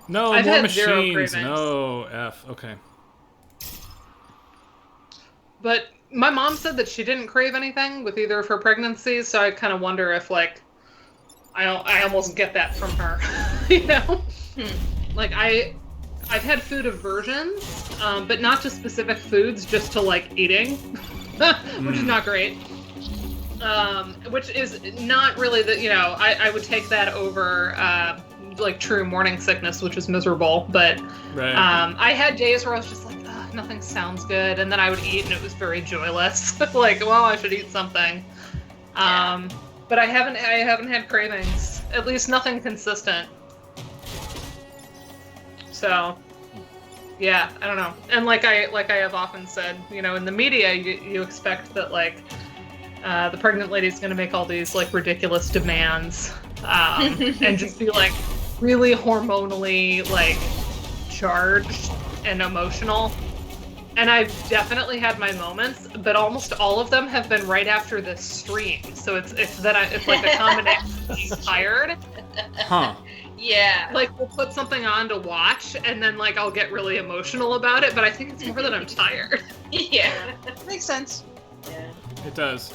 No I've more had zero machines. cravings. No F. Okay. But my mom said that she didn't crave anything with either of her pregnancies, so I kind of wonder if like I almost get that from her, you know? Like I've had food aversions, but not to specific foods, just to like eating, which is not great. Which is not really the, you know, I would take that over like true morning sickness, which is miserable. But Right. I had days where I was just like, ugh, nothing sounds good, and then I would eat, and it was very joyless. Like, well, I should eat something. But I haven't had cravings. At least nothing consistent. So, yeah, I don't know. And like I have often said, you know, in the media, you expect that like the pregnant lady's going to make all these like ridiculous demands, and just be like really hormonally like charged and emotional. And I've definitely had my moments, but almost all of them have been right after this stream. So it's like a combination of being tired. Huh. Yeah. Like we'll put something on to watch, and then like I'll get really emotional about it. But I think it's more that I'm tired. Yeah. Makes sense. Yeah. It does.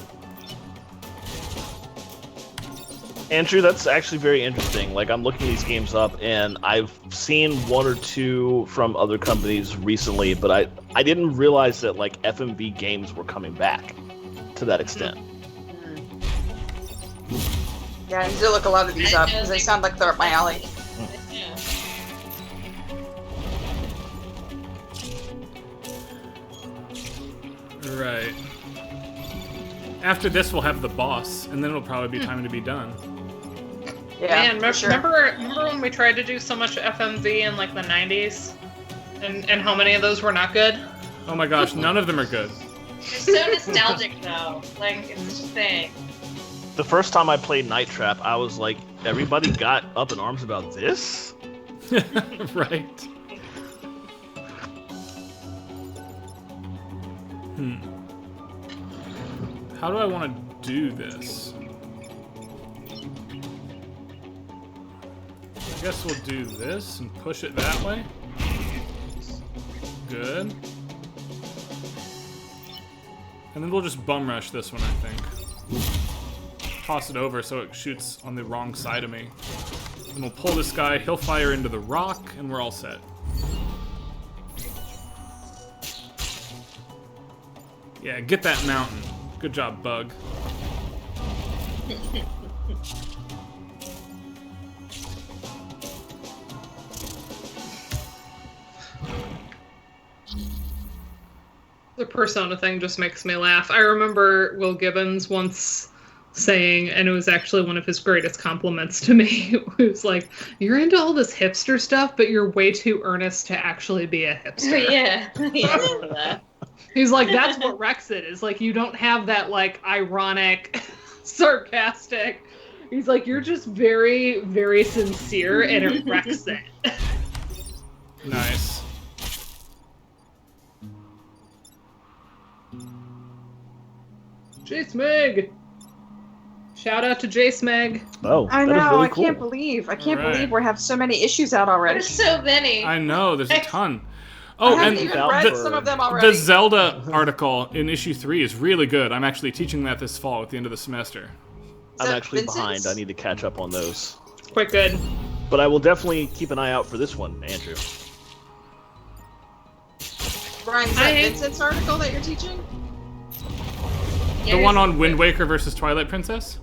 Andrew, that's actually very interesting. Like, I'm looking these games up, and I've seen one or two from other companies recently, but I didn't realize that, like, FMV games were coming back to that extent. Yeah, I need to look a lot of these up because they sound like they're up my alley. Yeah. Right. After this, we'll have the boss, and then it'll probably be time to be done. Yeah, Man, for sure. remember when we tried to do so much FMV in like the 90s? And how many of those were not good? Oh my gosh, none of them are good. It's so nostalgic though. Like it's such a thing. The first time I played Night Trap, I was like, everybody got up in arms about this? Right. How do I want to do this? I guess we'll do this and push it that way. Good. And then we'll just bum rush this one, I think. Toss it over so it shoots on the wrong side of me. And we'll pull this guy, he'll fire into the rock, and we're all set. Yeah, get that mountain. Good job, Bug. The Persona thing just makes me laugh. I remember Will Gibbons once saying, and it was actually one of his greatest compliments to me, it was like, you're into all this hipster stuff, but you're way too earnest to actually be a hipster. Yeah. Yeah, I remember that. He's like, that's what wrecks it, is like, you don't have that like ironic, sarcastic. He's like, you're just very, very sincere, and it wrecks it. Nice. Chase Meg! Shout out to Jace Meg. Oh, I that is know. really I cool. can't believe Alright. we have so many issues out already. There's so many. I know, there's a ton. I Oh, haven't and even Out read for- some of them the already. Zelda article in issue 3 is really good. I'm actually teaching that this fall at the end of the semester. I'm that actually Vincent's? behind. I need to catch up on those. Quite good. But I will definitely keep an eye out for this one, Andrew. Brian, is that I- Vincent's article that you're teaching? The one on Wind Waker versus Twilight Princess?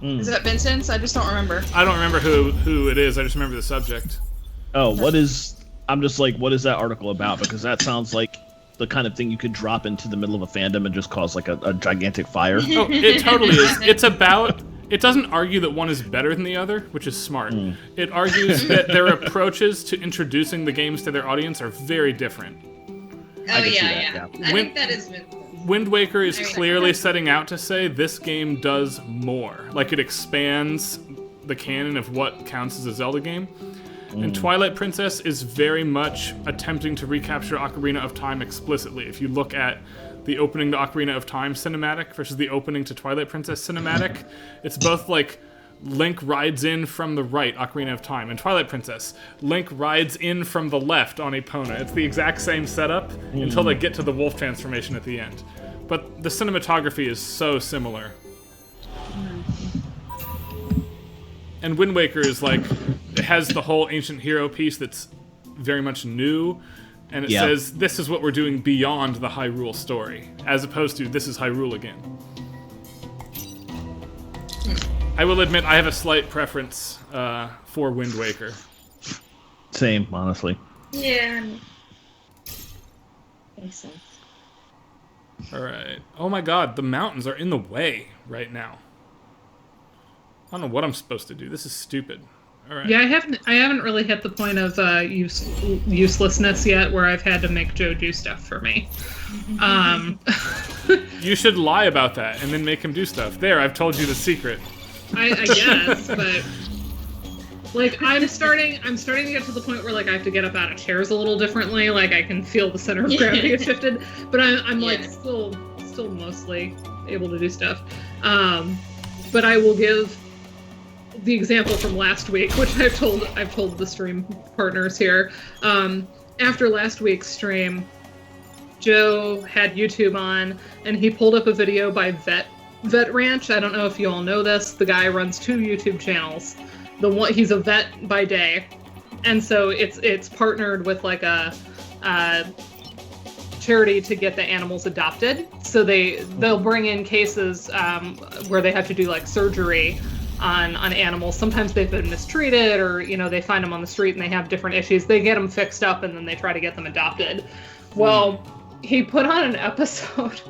Is that Vincent's? I just don't remember. I don't remember who it is. I just remember the subject. Oh, what is... I'm just like, what is that article about? Because that sounds like the kind of thing you could drop into the middle of a fandom and just cause like a gigantic fire. Oh, it totally is. It's about... It doesn't argue that one is better than the other, which is smart. It argues that their approaches to introducing the games to their audience are very different. Oh can see yeah, that, yeah. I When- think that is. Wind Waker is Very clearly setting out to say this game does more. Like, it expands the canon of what counts as a Zelda game. And Twilight Princess is very much attempting to recapture Ocarina of Time explicitly. If you look at the opening to Ocarina of Time cinematic versus the opening to Twilight Princess cinematic, it's both like Link rides in from the right, Ocarina of Time, and Twilight Princess, Link rides in from the left on Epona. It's the exact same setup until they get to the wolf transformation at the end. But the cinematography is so similar. And Wind Waker is like, it has the whole ancient hero piece that's very much new, and it Yeah. says, this is what we're doing beyond the Hyrule story, as opposed to, this is Hyrule again. I will admit, I have a slight preference for Wind Waker. Same, honestly. Yeah. Makes sense. Alright. Oh my god, the mountains are in the way right now. I don't know what I'm supposed to do. This is stupid. Alright. Yeah, I haven't really hit the point of uselessness yet, where I've had to make Joe do stuff for me. You should lie about that and then make him do stuff. There, I've told you the secret. I guess, but like I'm starting to get to the point where like I have to get up out of chairs a little differently. Like I can feel the center of gravity get shifted, but I'm like still mostly able to do stuff. But I will give the example from last week, which I've told the stream partners here. After last week's stream, Joe had YouTube on, and he pulled up a video by Vet Ranch. I don't know if you all know this. The guy runs 2 YouTube channels. He's a vet by day, and so it's partnered with like a charity to get the animals adopted. So they'll bring in cases where they have to do like surgery on animals. Sometimes they've been mistreated, or they find them on the street and they have different issues. They get them fixed up and then they try to get them adopted. Well, he put on an episode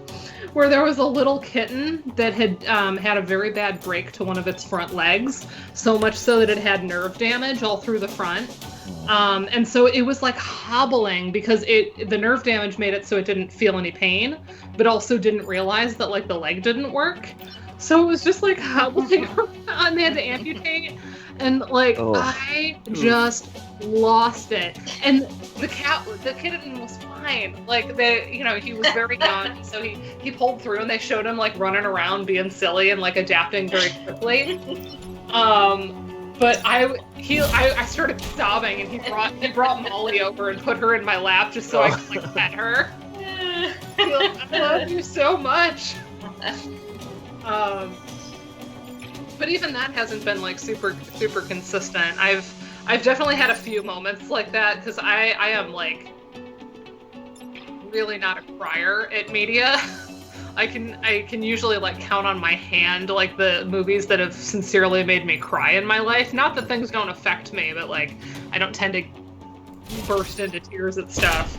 where there was a little kitten that had had a very bad break to one of its front legs, so much so that it had nerve damage all through the front. And so it was like hobbling because the nerve damage made it so it didn't feel any pain, but also didn't realize that like the leg didn't work. So it was just like hobbling around. They had to amputate, and like I just lost it. And the kitten was fine. Like he was very young, so he pulled through, and they showed him like running around, being silly, and like adapting very quickly. But I started sobbing, and he brought Molly over and put her in my lap just so I could like pet her. I love you so much. But even that hasn't been like super consistent. I've definitely had a few moments like that because I am like really not a crier at media. I can usually like count on my hand like the movies that have sincerely made me cry in my life. Not that things don't affect me, but like I don't tend to burst into tears at stuff.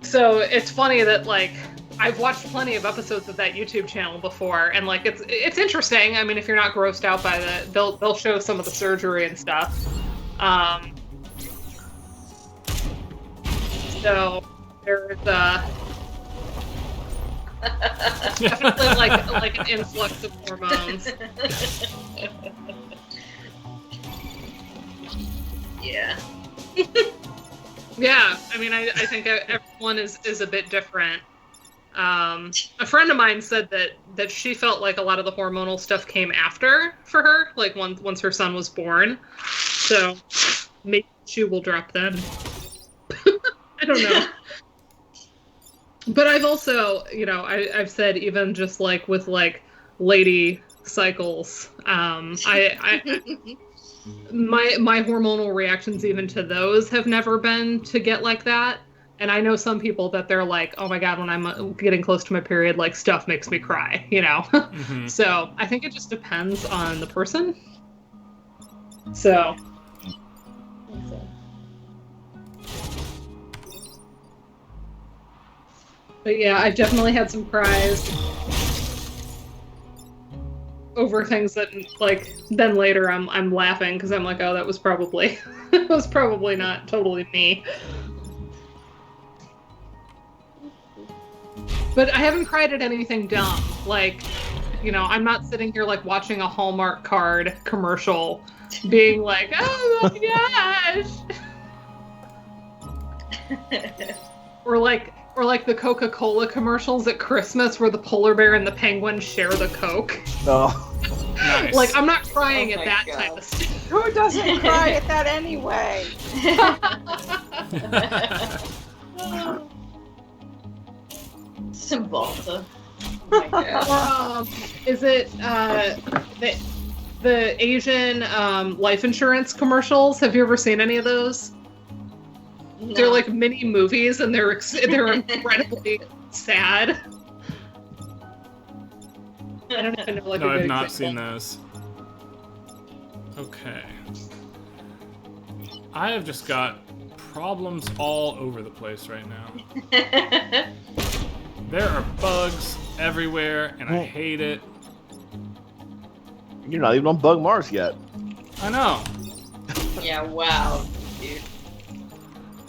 So it's funny that like I've watched plenty of episodes of that YouTube channel before, and like it's interesting. I mean, if you're not grossed out by they'll show some of the surgery and stuff. So there's definitely like an influx of hormones. Yeah. Yeah, I mean, I think everyone is a bit different. A friend of mine said that she felt like a lot of the hormonal stuff came after for her, like once her son was born. So maybe she will drop then. I don't know. But I've also, I've said even just like with like lady cycles, my hormonal reactions even to those have never been to get like that. And I know some people that they're like, oh my God, when I'm getting close to my period, like stuff makes me cry, Mm-hmm. So I think it just depends on the person. So. But yeah, I've definitely had some cries over things that, like, then later I'm laughing because I'm like, oh, that was probably not totally me. But I haven't cried at anything dumb. Like, I'm not sitting here like watching a Hallmark card commercial being like, oh my gosh. Or like the Coca-Cola commercials at Christmas where the polar bear and the penguin share the Coke. Oh. Nice. Like, I'm not crying Oh at my that God. type of stuff. Who doesn't cry at that anyway? Cymbalta. Oh my God. Is it the Asian life insurance commercials? Have you ever seen any of those? No. They're like mini movies, and they're incredibly sad. I don't even know like No, a I've good not example. seen those. Okay. I have just got problems all over the place right now. There are bugs everywhere, and I hate it. You're not even on Bug Mars yet. I know. Yeah, wow, dude.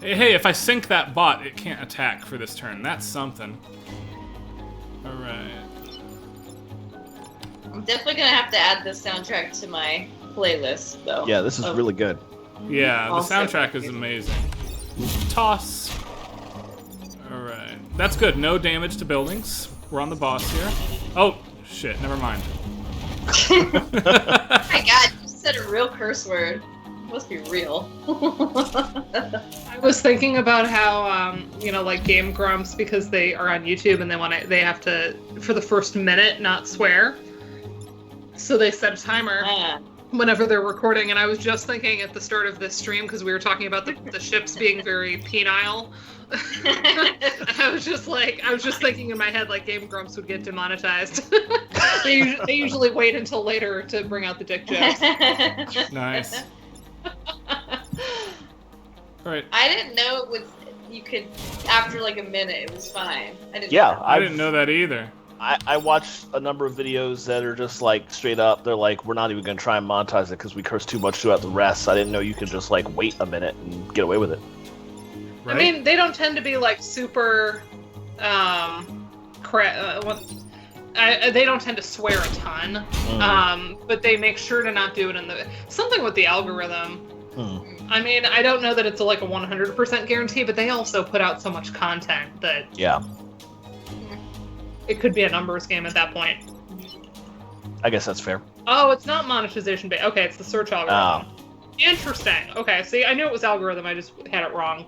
Hey, if I sink that bot, it can't attack for this turn. That's something. Alright. I'm definitely gonna have to add this soundtrack to my playlist, though. Yeah, this is Oh. really good. Yeah, the Also soundtrack is amazing. Toss. Alright. That's good. No damage to buildings. We're on the boss here. Oh, shit. Never mind. Oh my God, you said a real curse word. Must be real. I was thinking about how like Game Grumps, because they are on YouTube and they have to, for the first minute, not swear. So they set a timer Ah. whenever they're recording, and I was just thinking at the start of this stream, because we were talking about the ships being very penile. I was just thinking in my head like Game Grumps would get demonetized. They usually wait until later to bring out the dick jokes. Nice. Alright. I didn't know it was. You could after like a minute, it was fine. I didn't. Yeah, know. I didn't know that either. I watched a number of videos that are just like straight up. They're like, we're not even gonna try and monetize it because we curse too much throughout the rest. I didn't know you could just like wait a minute and get away with it. Right? I mean, they don't tend to be like super, they don't tend to swear a ton, but they make sure to not do it in something with the algorithm. I mean, I don't know that it's like a 100% guarantee, but they also put out so much content that Yeah, it could be a numbers game at that point. I guess that's fair. Oh, it's not monetization based. Okay, it's the search algorithm. Interesting. Okay, see, I knew it was algorithm. I just had it wrong.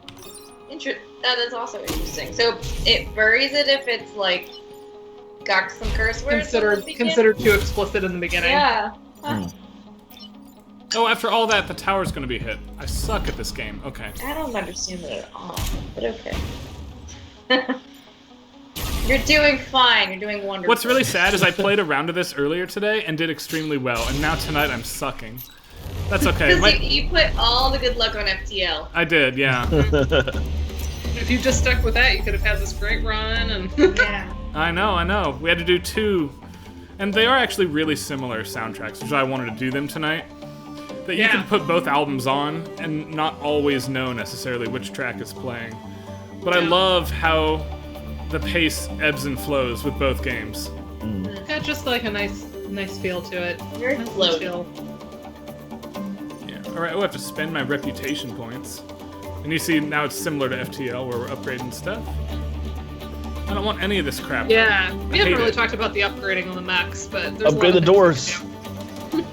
That is also interesting. So it buries it if it's like got some curse words. Considered too explicit in the beginning. Yeah. Oh, after all that, the tower's gonna be hit. I suck at this game. Okay. I don't understand that at all, but okay. You're doing fine. You're doing wonderful. What's really sad is I played a round of this earlier today and did extremely well, and now tonight I'm sucking. That's okay. Because you put all the good luck on FTL. I did, yeah. If you just stuck with that, you could have had this great run. And Yeah. I know. We had to do 2, and they are actually really similar soundtracks, which is why I wanted to do them tonight. That you can put both albums on and not always know necessarily which track is playing. But I love how the pace ebbs and flows with both games. got just like a nice feel to it. Very Nice floaty. feel. Yeah. Alright, we'll have to spend my reputation points. And you see, now it's similar to FTL, where we're upgrading stuff. I don't want any of this crap. Yeah, we haven't hate really it. talked about the upgrading on the mechs, but there's Upgrade a the lot of things doors. we can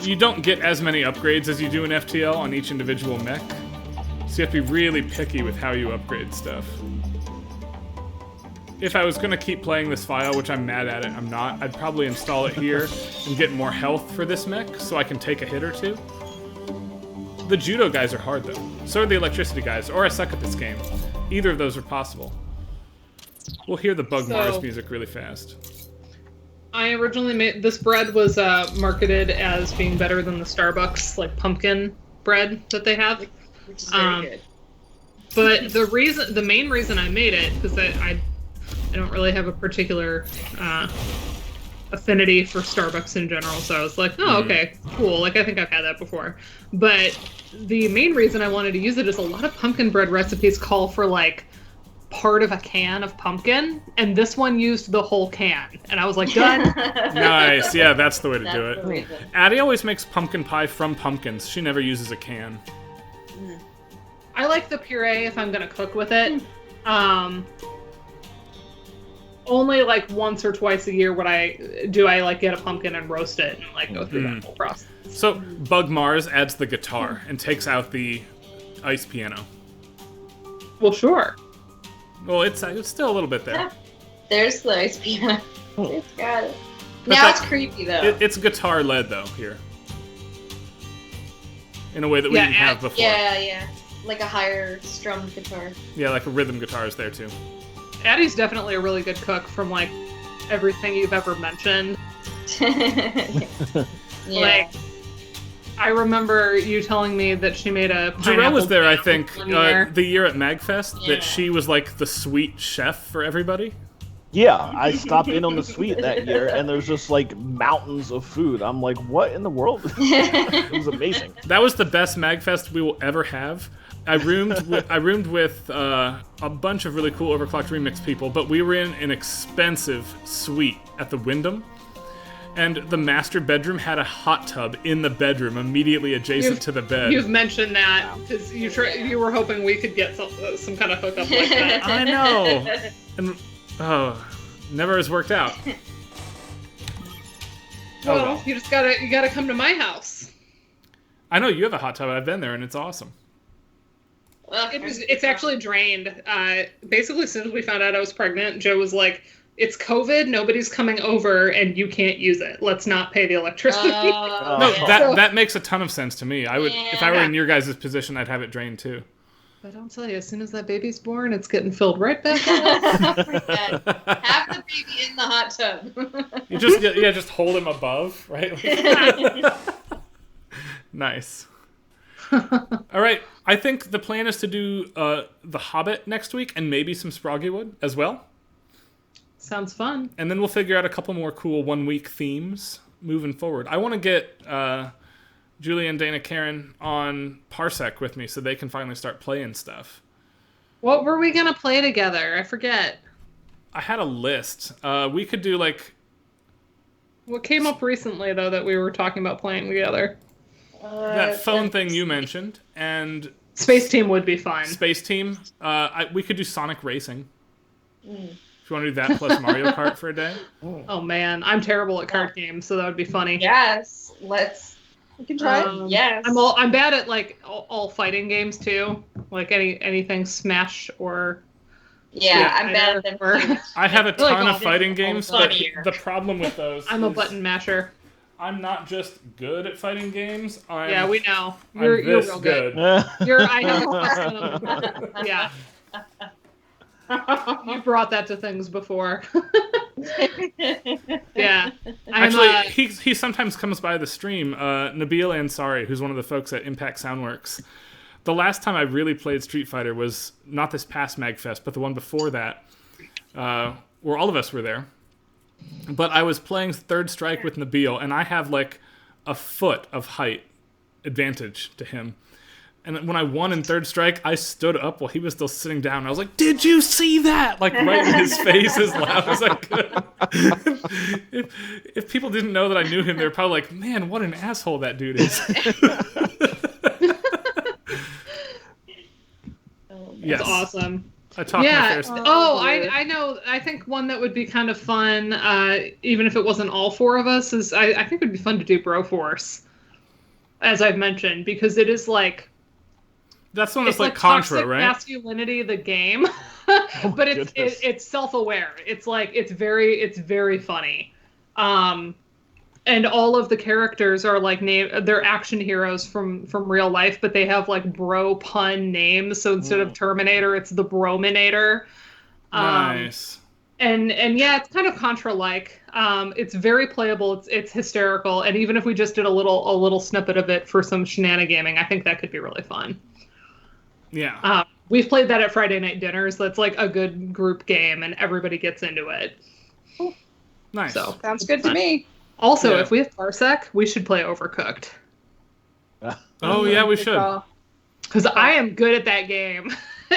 do. You don't get as many upgrades as you do in FTL on each individual mech. So you have to be really picky with how you upgrade stuff. If I was going to keep playing this file, which I'm mad at it, I'm not, I'd probably install it here and get more health for this mech so I can take a hit or two. The judo guys are hard though. So are the electricity guys, or I suck at this game. Either of those are possible. We'll hear the Bug Mars music really fast. I originally made this bread was marketed as being better than the Starbucks like pumpkin bread that they have, Which is very good. But the main reason I made it, because I don't really have a particular affinity for Starbucks in general, so I was like, oh, okay, cool. Like, I think I've had that before. But the main reason I wanted to use it is a lot of pumpkin bread recipes call for, like, part of a can of pumpkin, and this one used the whole can. And I was like, done. Nice, yeah, that's the way to do That's the it. reason. Addie always makes pumpkin pie from pumpkins. She never uses a can. I like the puree if I'm gonna cook with it. Only like once or twice a year would I like get a pumpkin and roast it and like go through that whole process. So Bug Mars adds the guitar and takes out the ice piano. Well, sure. Well, it's still a little bit there. There's the ice piano. It's got it. But Now that- it's creepy though. It's guitar led though here, in a way that we Yeah, didn't have before. Yeah. Like a higher strummed guitar. Yeah, like a rhythm guitar is there too. Addie's definitely a really good cook from like everything you've ever mentioned. Yeah. Like, I remember you telling me that she made a Jarrell pineapple was there, I jam think, one year. the year at MagFest, Yeah. that she was like the sweet chef for everybody. Yeah, I stopped in on the suite that year, and there's just like mountains of food. I'm like, what in the world? It was amazing. That was the best MagFest we will ever have. I roomed with a bunch of really cool Overclocked Remix people, but we were in an expensive suite at the Wyndham, and the master bedroom had a hot tub in the bedroom immediately adjacent to the bed. You've mentioned that because you were hoping we could get some kind of hookup like that. I know, and never has worked out. Well, you gotta come to my house. I know you have a hot tub. I've been there, and it's awesome. Well, It's actually drained. Basically, as soon as we found out I was pregnant, Joe was like, "It's COVID. Nobody's coming over, and you can't use it. Let's not pay the electricity." No, yeah. that makes a ton of sense to me. I would, if I were in your guys' position, I'd have it drained too. But I'll tell you, as soon as that baby's born, it's getting filled right back up. Have the baby in the hot tub. You just hold him above, right? Nice. All right, I think the plan is to do The Hobbit next week and maybe some Sproggywood as well. Sounds fun. And then we'll figure out a couple more cool one-week themes moving forward. I want to get Julie and Dana Karen on Parsec with me so they can finally start playing stuff. What were we gonna play together? I forget. I had a list. We could do like... What came up recently, though, that we were talking about playing together? that phone thing you mentioned, and Space Team would be fun. Space Team. We could do Sonic Racing. If you want to do that plus Mario Kart for a day. Oh man, I'm terrible at card games, so that would be funny. Yes, we can try it. Yes. I'm bad at like all fighting games too. Like anything Smash or Yeah, I'm bad at them. or- too. I have a feel like ton all of fighting games, but funnier. the problem with those I'm a is button masher. I'm not just good at fighting games. Yeah, we know. I'm You're this real good. good. I have a question of, yeah. You brought that to things before. Yeah. Actually, he sometimes comes by the stream. Nabil Ansari, who's one of the folks at Impact Soundworks. The last time I really played Street Fighter was not this past MagFest, but the one before that, where all of us were there. But I was playing Third Strike with Nabil, and I have like a foot of height advantage to him. And when I won in Third Strike, I stood up while he was still sitting down. I was like, "Did you see that?" Like right in his face, as loud as I could. If people didn't know that I knew him, they were probably like, "Man, what an asshole that dude is." Yes. That's awesome. I talked my Yeah. fair. Oh, I know. I think one that would be kind of fun, even if it wasn't all four of us, is I think it would be fun to do Broforce, as I've mentioned, because it is like That's one that's it's like toxic Contra, right? masculinity, the game, but it's self-aware. It's like it's very funny, and all of the characters are like they're action heroes from real life, but they have like bro pun names. So instead of Terminator, it's the Brominator. Nice. And yeah, it's kind of Contra-like. It's very playable. It's hysterical. And even if we just did a little snippet of it for some shenanigaming, I think that could be really fun. Yeah. We've played that at Friday night dinners. That's like a good group game, and everybody gets into it. Nice. So Sounds good to me. also, Yeah. if we have Parsec, we should play Overcooked. Oh yeah, we should. Because I am good at that game.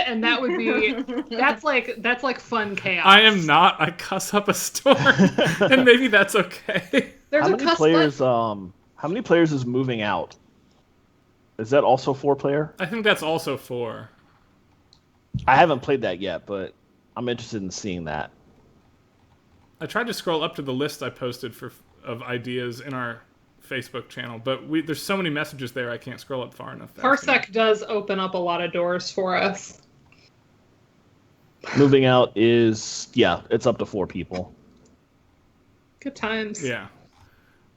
And that would be that's like fun chaos. I am not. I cuss up a storm, and maybe that's okay. There's How a many cuss players? button. How many players is moving out? Is that also 4-player? I think that's also 4. I haven't played that yet, but I'm interested in seeing that. I tried to scroll up to the list I posted of ideas in our Facebook channel, but there's so many messages there I can't scroll up far enough. Parsec does open up a lot of doors for us. Moving out is it's up to 4 people. Good times. Yeah.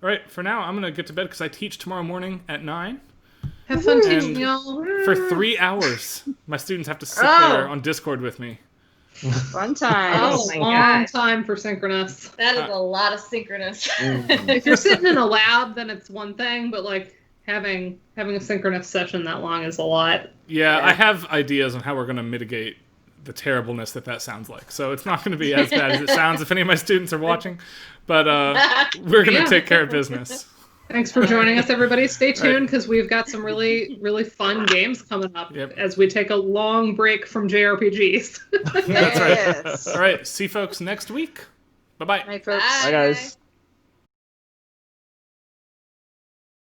All right, for now, I'm going to get to bed because I teach tomorrow morning at 9. Have fun And teaching y'all. For 3 hours, my students have to sit there on Discord with me. Fun time. That's Oh a my long gosh. time for synchronous. That is a lot of synchronous. If you're sitting in a lab, then it's one thing, but like having a synchronous session that long is a lot. Yeah, I have ideas on how we're going to mitigate the terribleness that sounds like. So it's not going to be as bad as it sounds if any of my students are watching, but we're going to take care of business. Thanks for joining us, everybody. Stay tuned because we've got some really, really fun games coming up as we take a long break from JRPGs. That's right. Yes. All right, see folks next week. Bye-bye. Night, folks. Bye, guys.